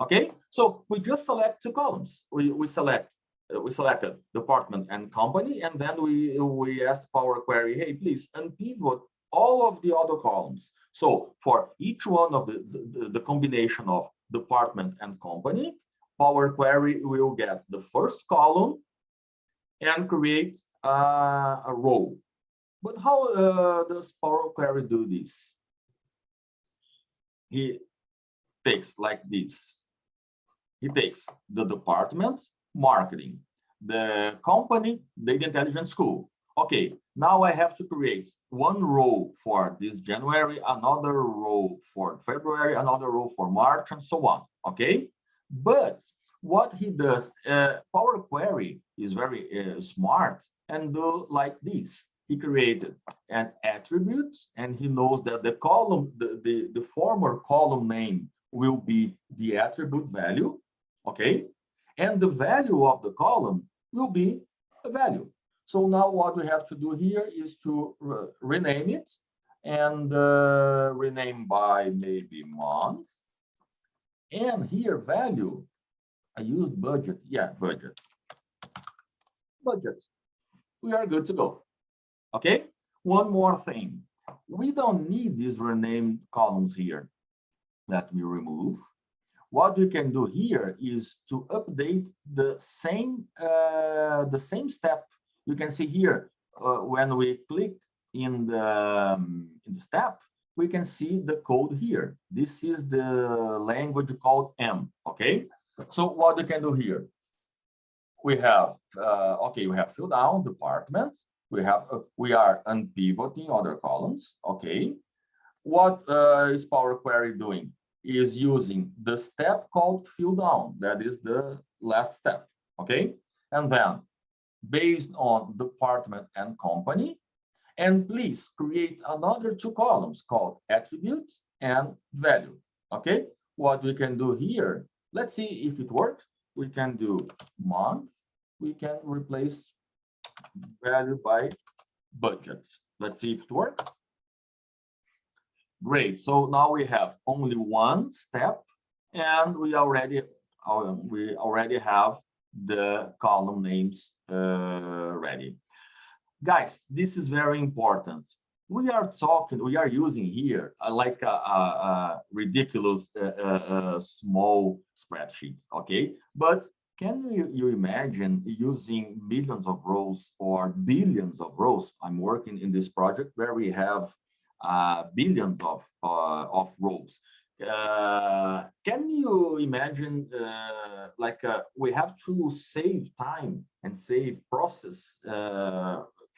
Speaker 1: Okay, so we just select two columns. We selected department and company, and then we asked Power Query, hey, please unpivot all of the other columns. So for each one of the combination of department and company, Power Query will get the first column and create a row. But how does Power Query do this? He takes like this. He takes the department, marketing, the company, data intelligence school. Okay, now I have to create one row for this January, another row for February, another row for March, and so on. Okay, but what he does, Power Query is very smart and do like this. He created an attribute, and he knows that the column, the former column name will be the attribute value, okay? And the value of the column will be a value. So now what we have to do here is to rename it and rename by maybe month. And here value, I used budget, yeah, budget. Budget, we are good to go, okay? One more thing, we don't need these renamed columns here. Let me remove. What we can do here is to update the same step. You can see here when we click in the step, we can see the code here. This is the language called M. Okay, so what we can do here, we have okay, we have fill down department. We are unpivoting other columns. Okay, what is Power Query doing? Is using the step called fill down. That is the last step, okay? And then based on department and company, and please create another two columns called attribute and value, okay? What we can do here, let's see if it works. We can do month, we can replace value by budget. Let's see if it works. Great. So now we have only one step, and we already have the column names ready. Guys, this is very important. We are using here like a ridiculous small spreadsheets, okay? But can you imagine using millions of rows or billions of rows? I'm working in this project where we have billions of rows. Can you imagine we have to save time and save process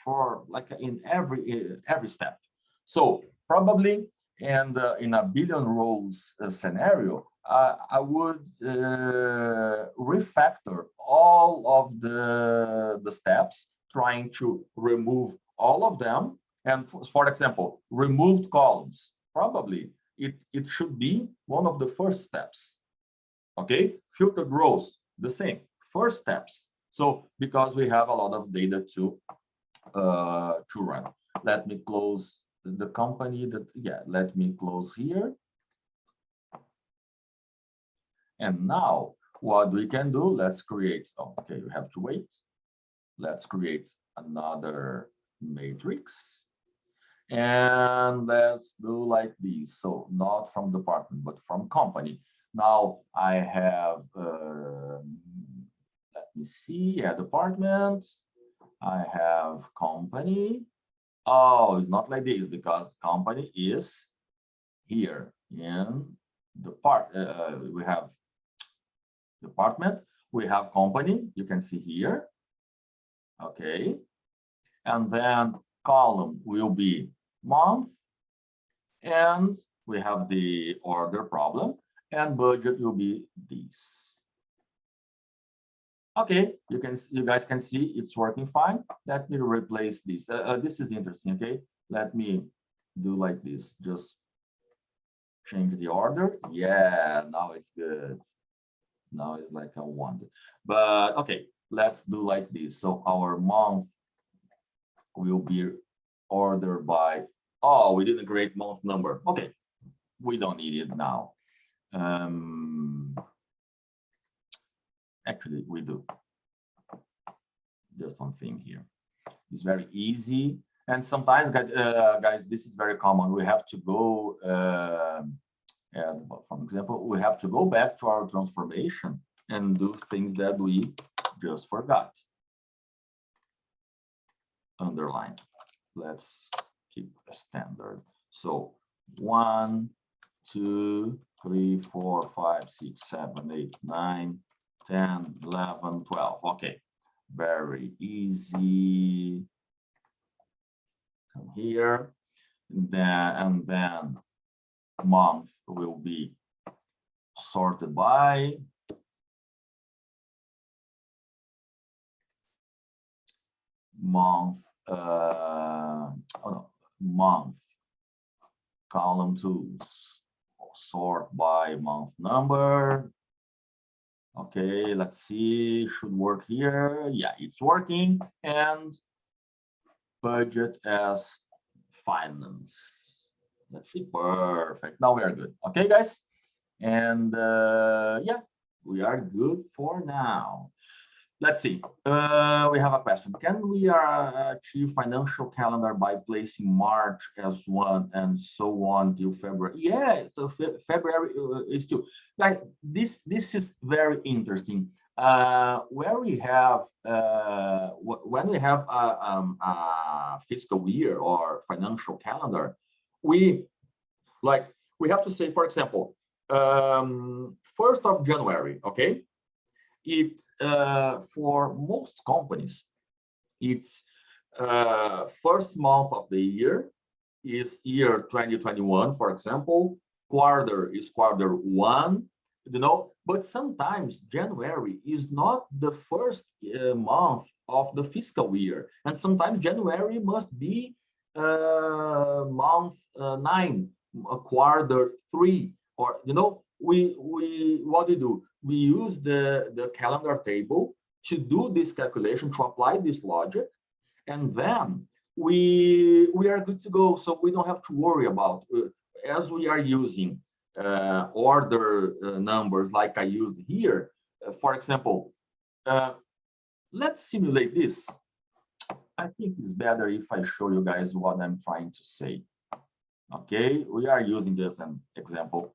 Speaker 1: for like in every step. So probably and in a billion rows scenario, I would refactor all of the steps, trying to remove all of them. And for example, removed columns, probably it should be one of the first steps. Okay, filtered rows, the same, first steps. So because we have a lot of data to run. Let me close the company let me close here. And now what we can do, let's create, okay, we have to wait. Let's create another matrix. And let's do like this. So not from department, but from company. Now I have, let me see, departments. I have company. Oh, it's not like this because company is here in the part. We have department, we have company, you can see here. Okay. And then column will be month, and we have the order problem, and budget will be this. Okay, you guys can see it's working fine. Let me replace this. This is interesting. Okay, let me do like this. Just change the order. Yeah, now it's good. Now it's like I wanted. But okay, let's do like this. So our month will be ordered by, oh, we didn't create month number. Okay, we don't need it now. Actually, we do. Just one thing here. It's very easy. And sometimes, guys, this is very common. We have to go, and for example, we have to go back to our transformation and do things that we just forgot. Underline. Let's keep a standard. So 1, 2, 3, 4, 5, 6, 7, 8, 9, 10, 11, 12. Okay, very easy. Come here, and then month will be sorted by month. Month column tools, sort by month number. Okay, let's see, should work here. Yeah, it's working. And budget as finance. Let's see, perfect. Now we are good. Okay, guys. And yeah, we are good for now. Let's see. We have a question. Can we achieve financial calendar by placing March as one and so on till February? Yeah, so February is two. Like this is very interesting. Where we have when we have a fiscal year or financial calendar, we have to say, for example, 1st of January. Okay. For most companies, it's first month of the year is year 2021, for example. Quarter is quarter 1, but sometimes January is not the first month of the fiscal year, and sometimes January must be month 9, quarter 3, or what we do, we use the calendar table to do this calculation, to apply this logic, and then we are good to go. So we don't have to worry about, as we are using order numbers like I used here. For example, let's simulate this. I think it's better if I show you guys what I'm trying to say. Okay, we are using just an example.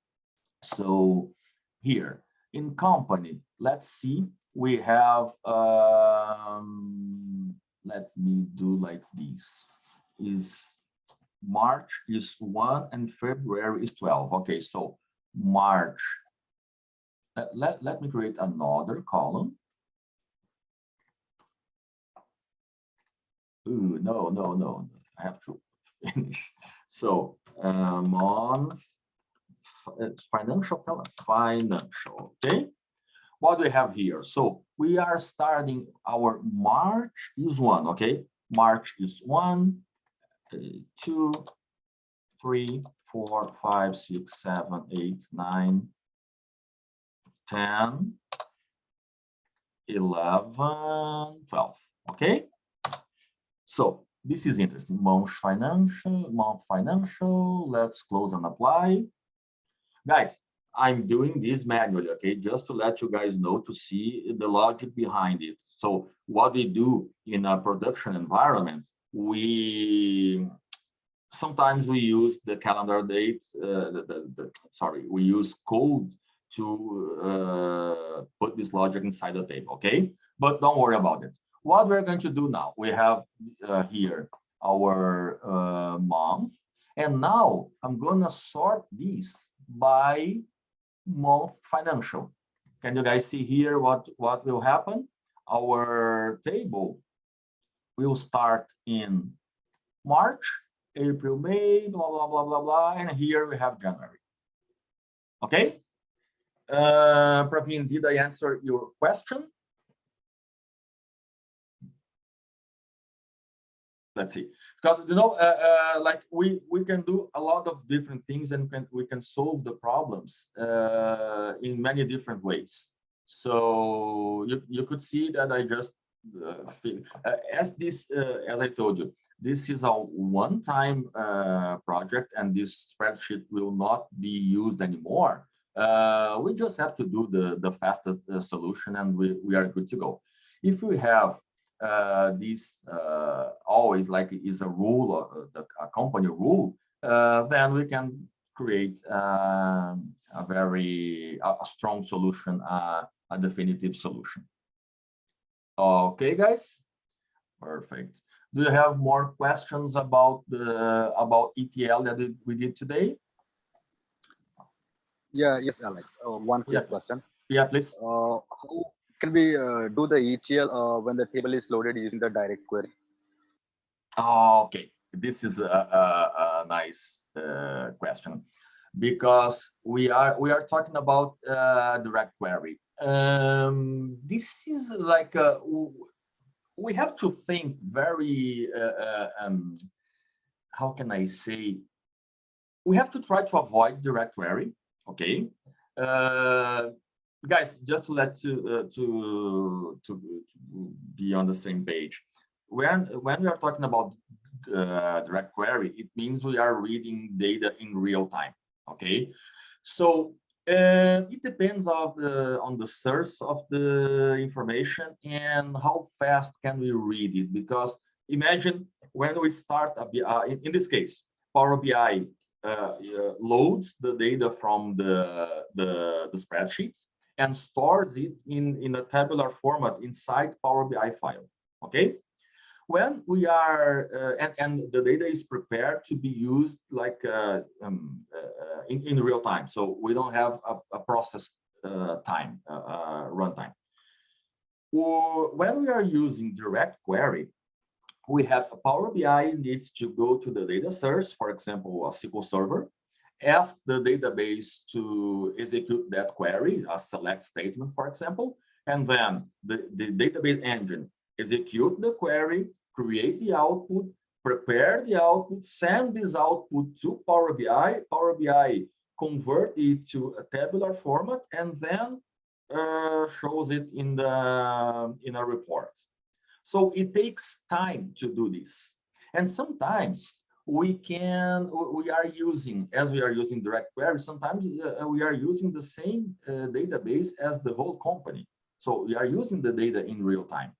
Speaker 1: So here in company, let's see, we have, let me do like this, is March is 1 and February is 12. Okay, so March, let me create another column. Ooh, no, I have to finish. So month, financial column, financial. Okay, what do we have here? So we are starting our March is 1. Okay, March is 1, 2, 3, 4, 5, 6, 7, 8, 9, 10, 11, 12. Okay, so this is interesting. Month financial. Let's close and apply. Guys, I'm doing this manually, okay, just to let you guys know, to see the logic behind it. So what we do in a production environment, sometimes we use the calendar dates, we use code to put this logic inside the table, okay? But don't worry about it. What we're going to do now, we have here our month, and now I'm going to sort these by month financial. Can you guys see here what will happen? Our table will start in March, April, May, blah, blah, blah, blah, blah, and here we have January. Okay? Praveen, did I answer your question? Let's see, because like we can do a lot of different things, and we can solve the problems in many different ways. So you could see that I just as I told you, this is a one-time project, and this spreadsheet will not be used anymore. We just have to do the fastest solution, and we are good to go. If we have this always like is a rule or a company rule, then we can create a strong solution, a definitive solution. Okay, guys, perfect. Do you have more questions about ETL that we did today?
Speaker 3: Yeah, yes, Alex. One quick
Speaker 1: Yeah.
Speaker 3: question.
Speaker 1: Yeah, please.
Speaker 3: How can we do the ETL when the table is loaded using the direct query?
Speaker 1: Okay, this is a nice question, because we are talking about direct query. This is like we have to think very how can I say, we have to try to avoid direct query. Okay, guys, just to let to be on the same page, when we are talking about direct query, it means we are reading data in real time. Okay, so it depends on the source of the information and how fast can we read it, because imagine when we start in this case, Power BI loads the data from the spreadsheets and stores it in a tabular format inside Power BI file. Okay, when we are and the data is prepared to be used like in real time, so we don't have a process time runtime. When we are using direct query, we have a Power BI needs to go to the data source, for example, a SQL Server, ask the database to execute that query, a select statement, for example, and then the database engine execute the query, create the output, prepare the output, send this output to Power BI. Power BI convert it to a tabular format, and then shows it in a report. So it takes time to do this. And sometimes we are using, as we are using direct query, sometimes we are using the same database as the whole company. So we are using the data in real time.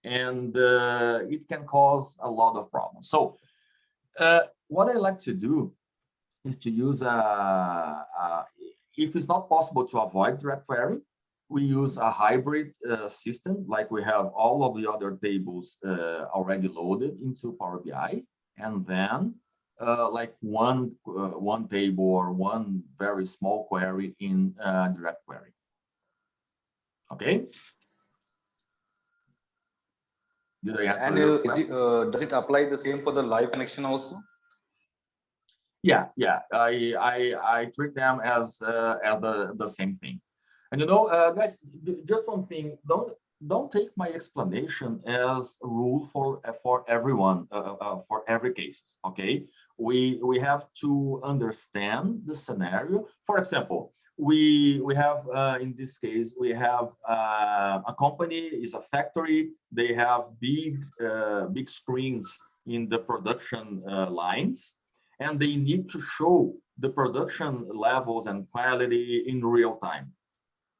Speaker 1: And it can cause a lot of problems. So what I like to do is to use if it's not possible to avoid direct query, we use a hybrid system, like we have all of the other tables already loaded into Power BI, and then like one table or one very small query in direct query. Okay. Did I answer your question?
Speaker 3: Does it apply the same for the live connection also?
Speaker 1: Yeah, I treat them as the same thing. And you know, guys, just one thing: don't take my explanation as a rule for everyone, for every case. Okay, we have to understand the scenario. For example, we have in this case we have a company, is a factory. They have big screens in the production lines, and they need to show the production levels and quality in real time.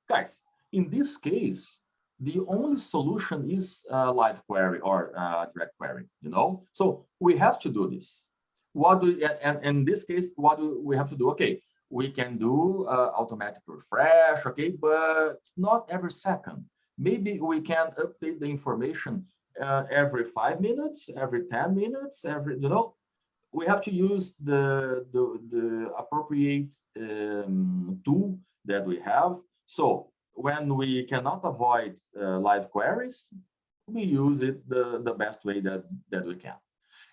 Speaker 1: Guys, in this case, the only solution is live query or direct query, you know? So we have to do this. And in this case, what do we have to do? Okay, we can do automatic refresh, okay, but not every second. Maybe we can update the information every 5 minutes, every 10 minutes, you know, we have to use the appropriate tool that we have. So when we cannot avoid live queries, we use it the best way that we can.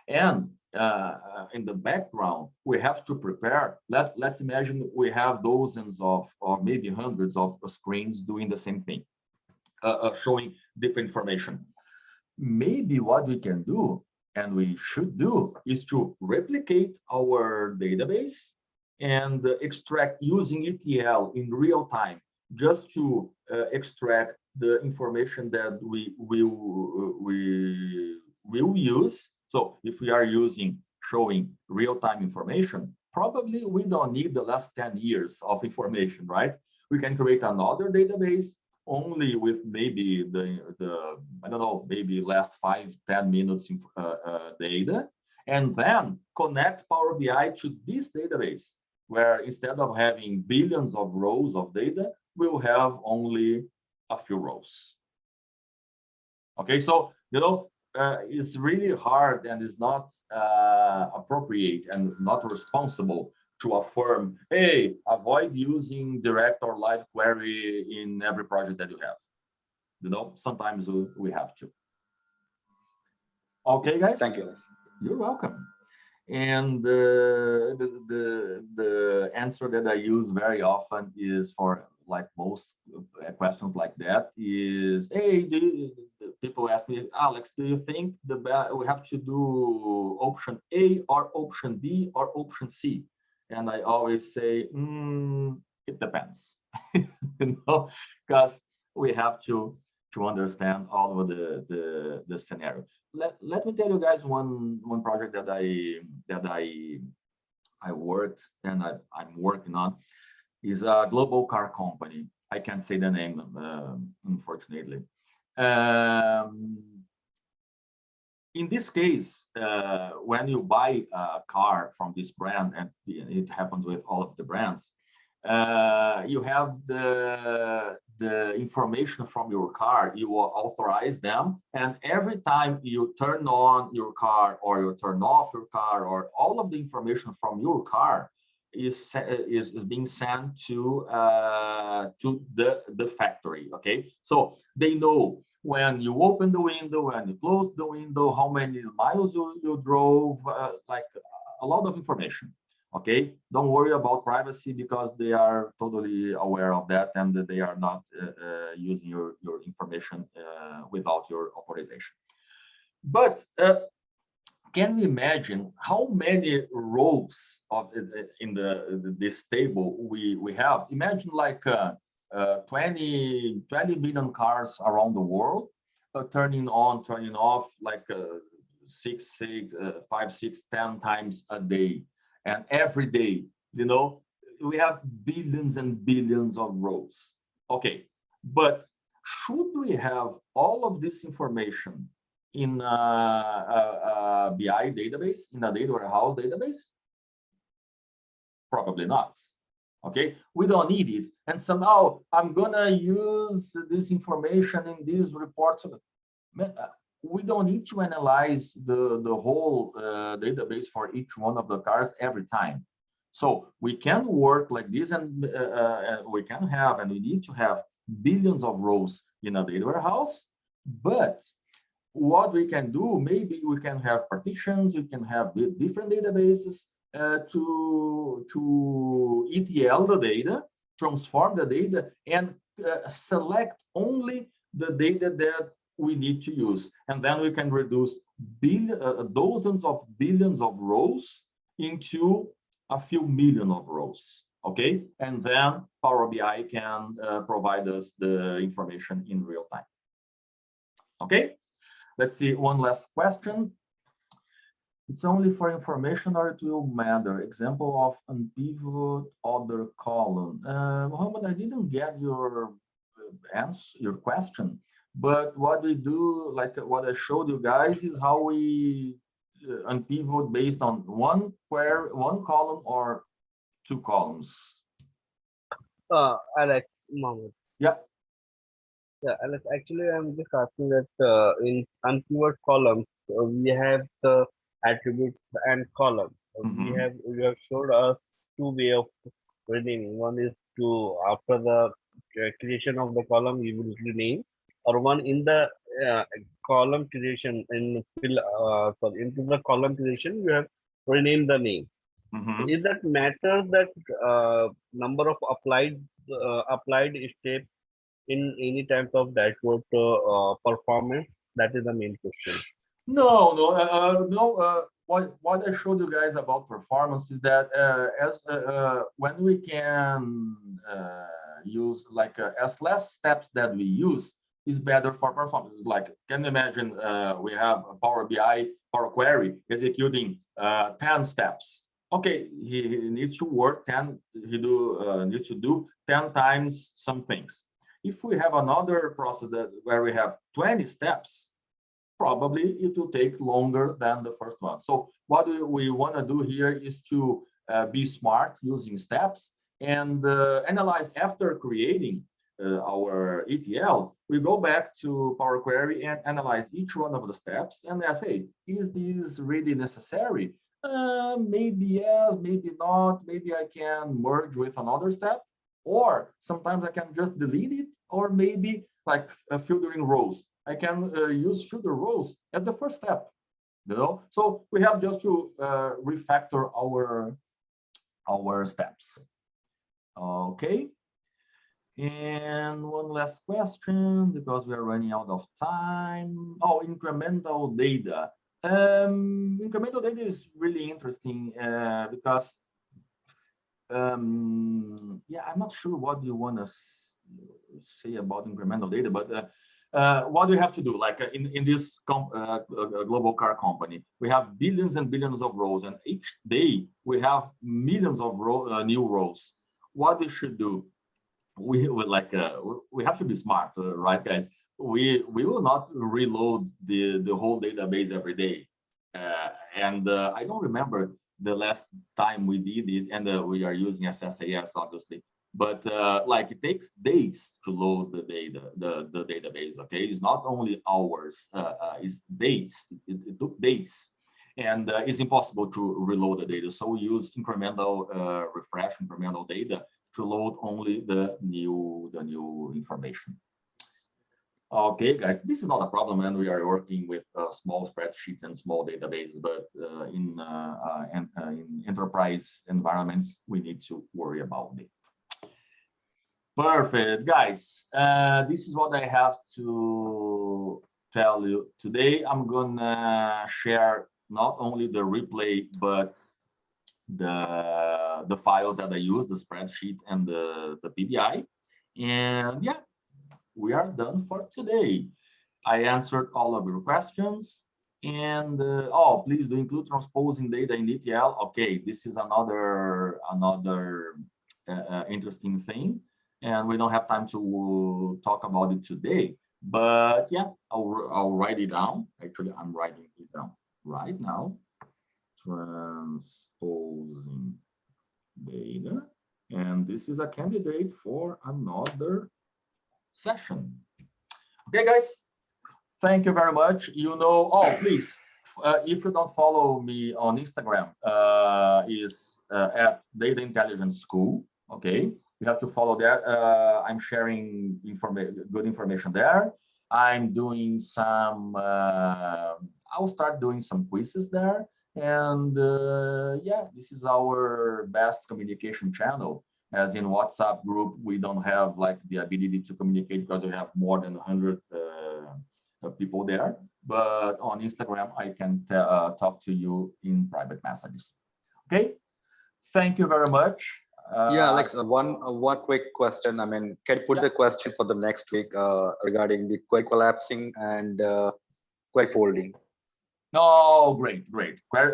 Speaker 1: And in the background, we have to prepare. Let's imagine we have dozens of, or maybe hundreds of screens doing the same thing, showing different information. Maybe what we can do, and we should do, is to replicate our database and extract using ETL in real time, just to extract the information that we will use. So if we are showing real-time information, probably we don't need the last 10 years of information, right? We can create another database only with maybe the I don't know, maybe last 5-10 minutes data, and then connect Power BI to this database, where instead of having billions of rows of data, we'll have only a few rows. Okay, so it's really hard and it's not appropriate and not responsible to affirm, hey, avoid using direct or live query in every project that you have. Sometimes we have to. Okay, guys.
Speaker 3: Thank you.
Speaker 1: You're welcome. And the answer that I use very often is for like most questions like that is, hey, people ask me, Alex, do you think we have to do option A or option B or option C? And I always say, it depends, because we have to understand all of the scenario. Let me tell you guys one project that I worked and I'm working on is a global car company. I can't say the name, unfortunately. In this case, when you buy a car from this brand, and it happens with all of the brands, you have the information from your car, you will authorize them, and every time you turn on your car or you turn off your car, or all of the information from your car is being sent to the factory. Okay, so they know when you open the window, when you close the window, how many miles you drove, like a lot of information. Okay, don't worry about privacy because they are totally aware of that, and they are not using your information without your authorization. But can we imagine how many rows of in this table we have? Imagine like 20 million cars around the world, turning on, turning off, like 5, 6, 10 times a day. And every day, we have billions and billions of rows. Okay, but should we have all of this information in a BI database, in a data warehouse database? Probably not. Okay, we don't need it. And somehow I'm gonna use this information in these reports. We don't need to analyze the whole database for each one of the cars every time. So we can work like this, and we can have, and we need to have billions of rows in a data warehouse. But what we can do, maybe we can have partitions, we can have different databases to ETL the data, transform the data, and select only the data that we need to use. And then we can reduce dozens of billions of rows into a few million of rows. Okay, and then Power BI can provide us the information in real time. Okay, let's see one last question. It's only for information or it will matter? Example of unpivot other column. Mohammed, I didn't get your answer, your question, but what we do, like what I showed you guys, is how we unpivot based on one column or two columns.
Speaker 4: Alex, Mohammed.
Speaker 1: Yeah.
Speaker 4: Yeah, Alex, actually, I'm just asking that in unpivot columns, we have the attributes and columns. We have showed us two way of renaming. One is to, after the creation of the column, you will rename, or one in the column creation into the column creation, you have rename the name. Is that matters that number of applied steps in any type of dashboard performance? That is the main question.
Speaker 1: No. What I showed you guys about performance is that when we can use like as less steps that we use is better for performance. Like, can you imagine we have a Power BI Power Query executing 10 steps. Okay, he needs to work 10, needs to do 10 times some things. If we have another process where we have 20 steps, probably it will take longer than the first one. So what we want to do here is to be smart using steps and analyze after creating our ETL. We go back to Power Query and analyze each one of the steps and ask, hey, is this really necessary? Maybe yes, maybe not. Maybe I can merge with another step, or sometimes I can just delete it, or maybe like filtering rows. I can use filter rows as the first step, you know. So we have just to refactor our steps. Okay. And one last question, because we are running out of time. Oh, incremental data. Incremental data is really interesting because, yeah, I'm not sure what you want to say about incremental data, but what do you have to do? Like in this global car company, we have billions and billions of rows, and each day we have millions of new rows. What we should do? We have to be smart, right, guys? We will not reload the whole database every day, and I don't remember the last time we did it, and we are using SSAS obviously, but like it takes days to load the data, the database. Okay, it's not only hours, it's days. It took days, and it's impossible to reload the data. So we use incremental refresh, incremental data to load only the new information. Okay, guys, this is not a problem, and we are working with small spreadsheets and small databases, but in enterprise environments, we need to worry about it. Perfect, guys. This is what I have to tell you today. I'm gonna share not only the replay, but the files that I use, the spreadsheet and the PBI. And yeah, we are done for today. I answered all of your questions. And oh, please do include transposing data in ETL. Okay, this is another interesting thing, and we don't have time to talk about it today. But yeah, I'll write it down. Actually, I'm writing it down right now. Transposing data, and this is a candidate for another session. Okay, guys, thank you very much. You know, oh, please, if you don't follow me on Instagram, is at Data Intelligence School. Okay, you have to follow that. I'm sharing good information there. I'm doing some. I'll start doing some quizzes there. And yeah, this is our best communication channel. As in WhatsApp group, we don't have like the ability to communicate because we have more than 100 people there. But on Instagram, I can talk to you in private messages. Okay, thank you very much.
Speaker 3: Yeah, Alex, one quick question. I mean, can you put the question for the next week regarding the query collapsing and query folding?
Speaker 1: Oh, great.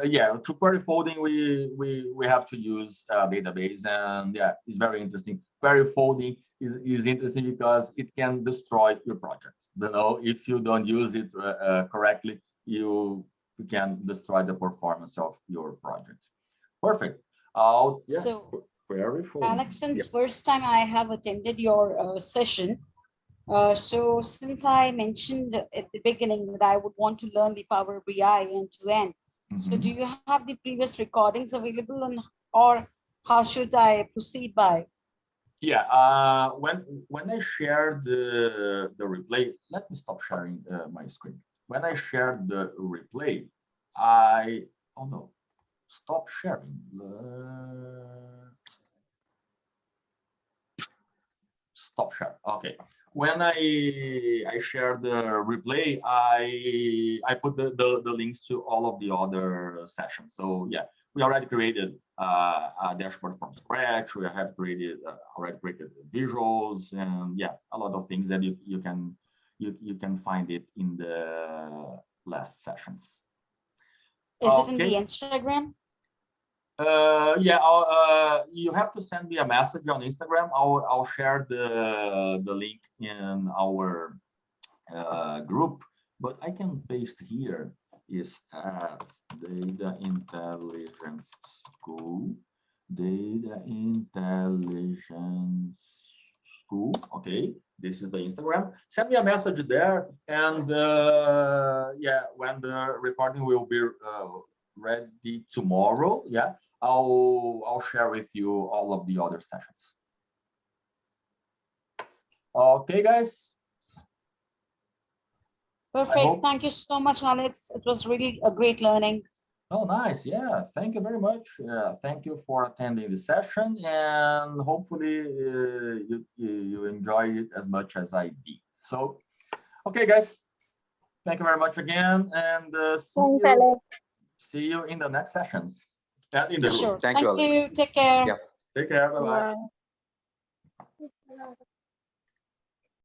Speaker 1: Yeah, to query folding, we have to use a database, and yeah, it's very interesting. Query folding is interesting because it can destroy your project. You know, if you don't use it correctly, you can destroy the performance of your project. Perfect. Yeah,
Speaker 2: so
Speaker 1: query folding.
Speaker 2: Alex, since first time I have attended your session, so since I mentioned at the beginning that I would want to learn the Power BI end to end, so do you have the previous recordings available, or how should I proceed by?
Speaker 1: Yeah, when I shared the replay, let me stop sharing my screen. When I shared the replay, oh no, stop sharing. Stop share. Okay. When I share the replay, I put the links to all of the other sessions. So yeah, we already created a dashboard from scratch. We have created already created visuals, and yeah, a lot of things that you can find it in the last sessions.
Speaker 2: Is it in the Instagram?
Speaker 1: Yeah, you have to send me a message on Instagram. I'll share the link in our group, but I can paste here is at Data Intelligence School. Data Intelligence School. Okay, this is the Instagram. Send me a message there, and yeah, when the recording will be ready tomorrow, yeah, I'll share with you all of the other sessions. Okay, guys.
Speaker 2: Perfect. Thank you so much, Alex. It was really a great learning.
Speaker 1: Oh, nice. Yeah, thank you very much. Thank you for attending the session, and hopefully you enjoy it as much as I did. So, okay, guys, thank you very much again, and see you in the next sessions. In the
Speaker 2: Sure.
Speaker 1: group.
Speaker 3: Thank you, Alex.
Speaker 2: Take care.
Speaker 3: Yeah.
Speaker 1: Take care. Bye-bye.
Speaker 5: Bye.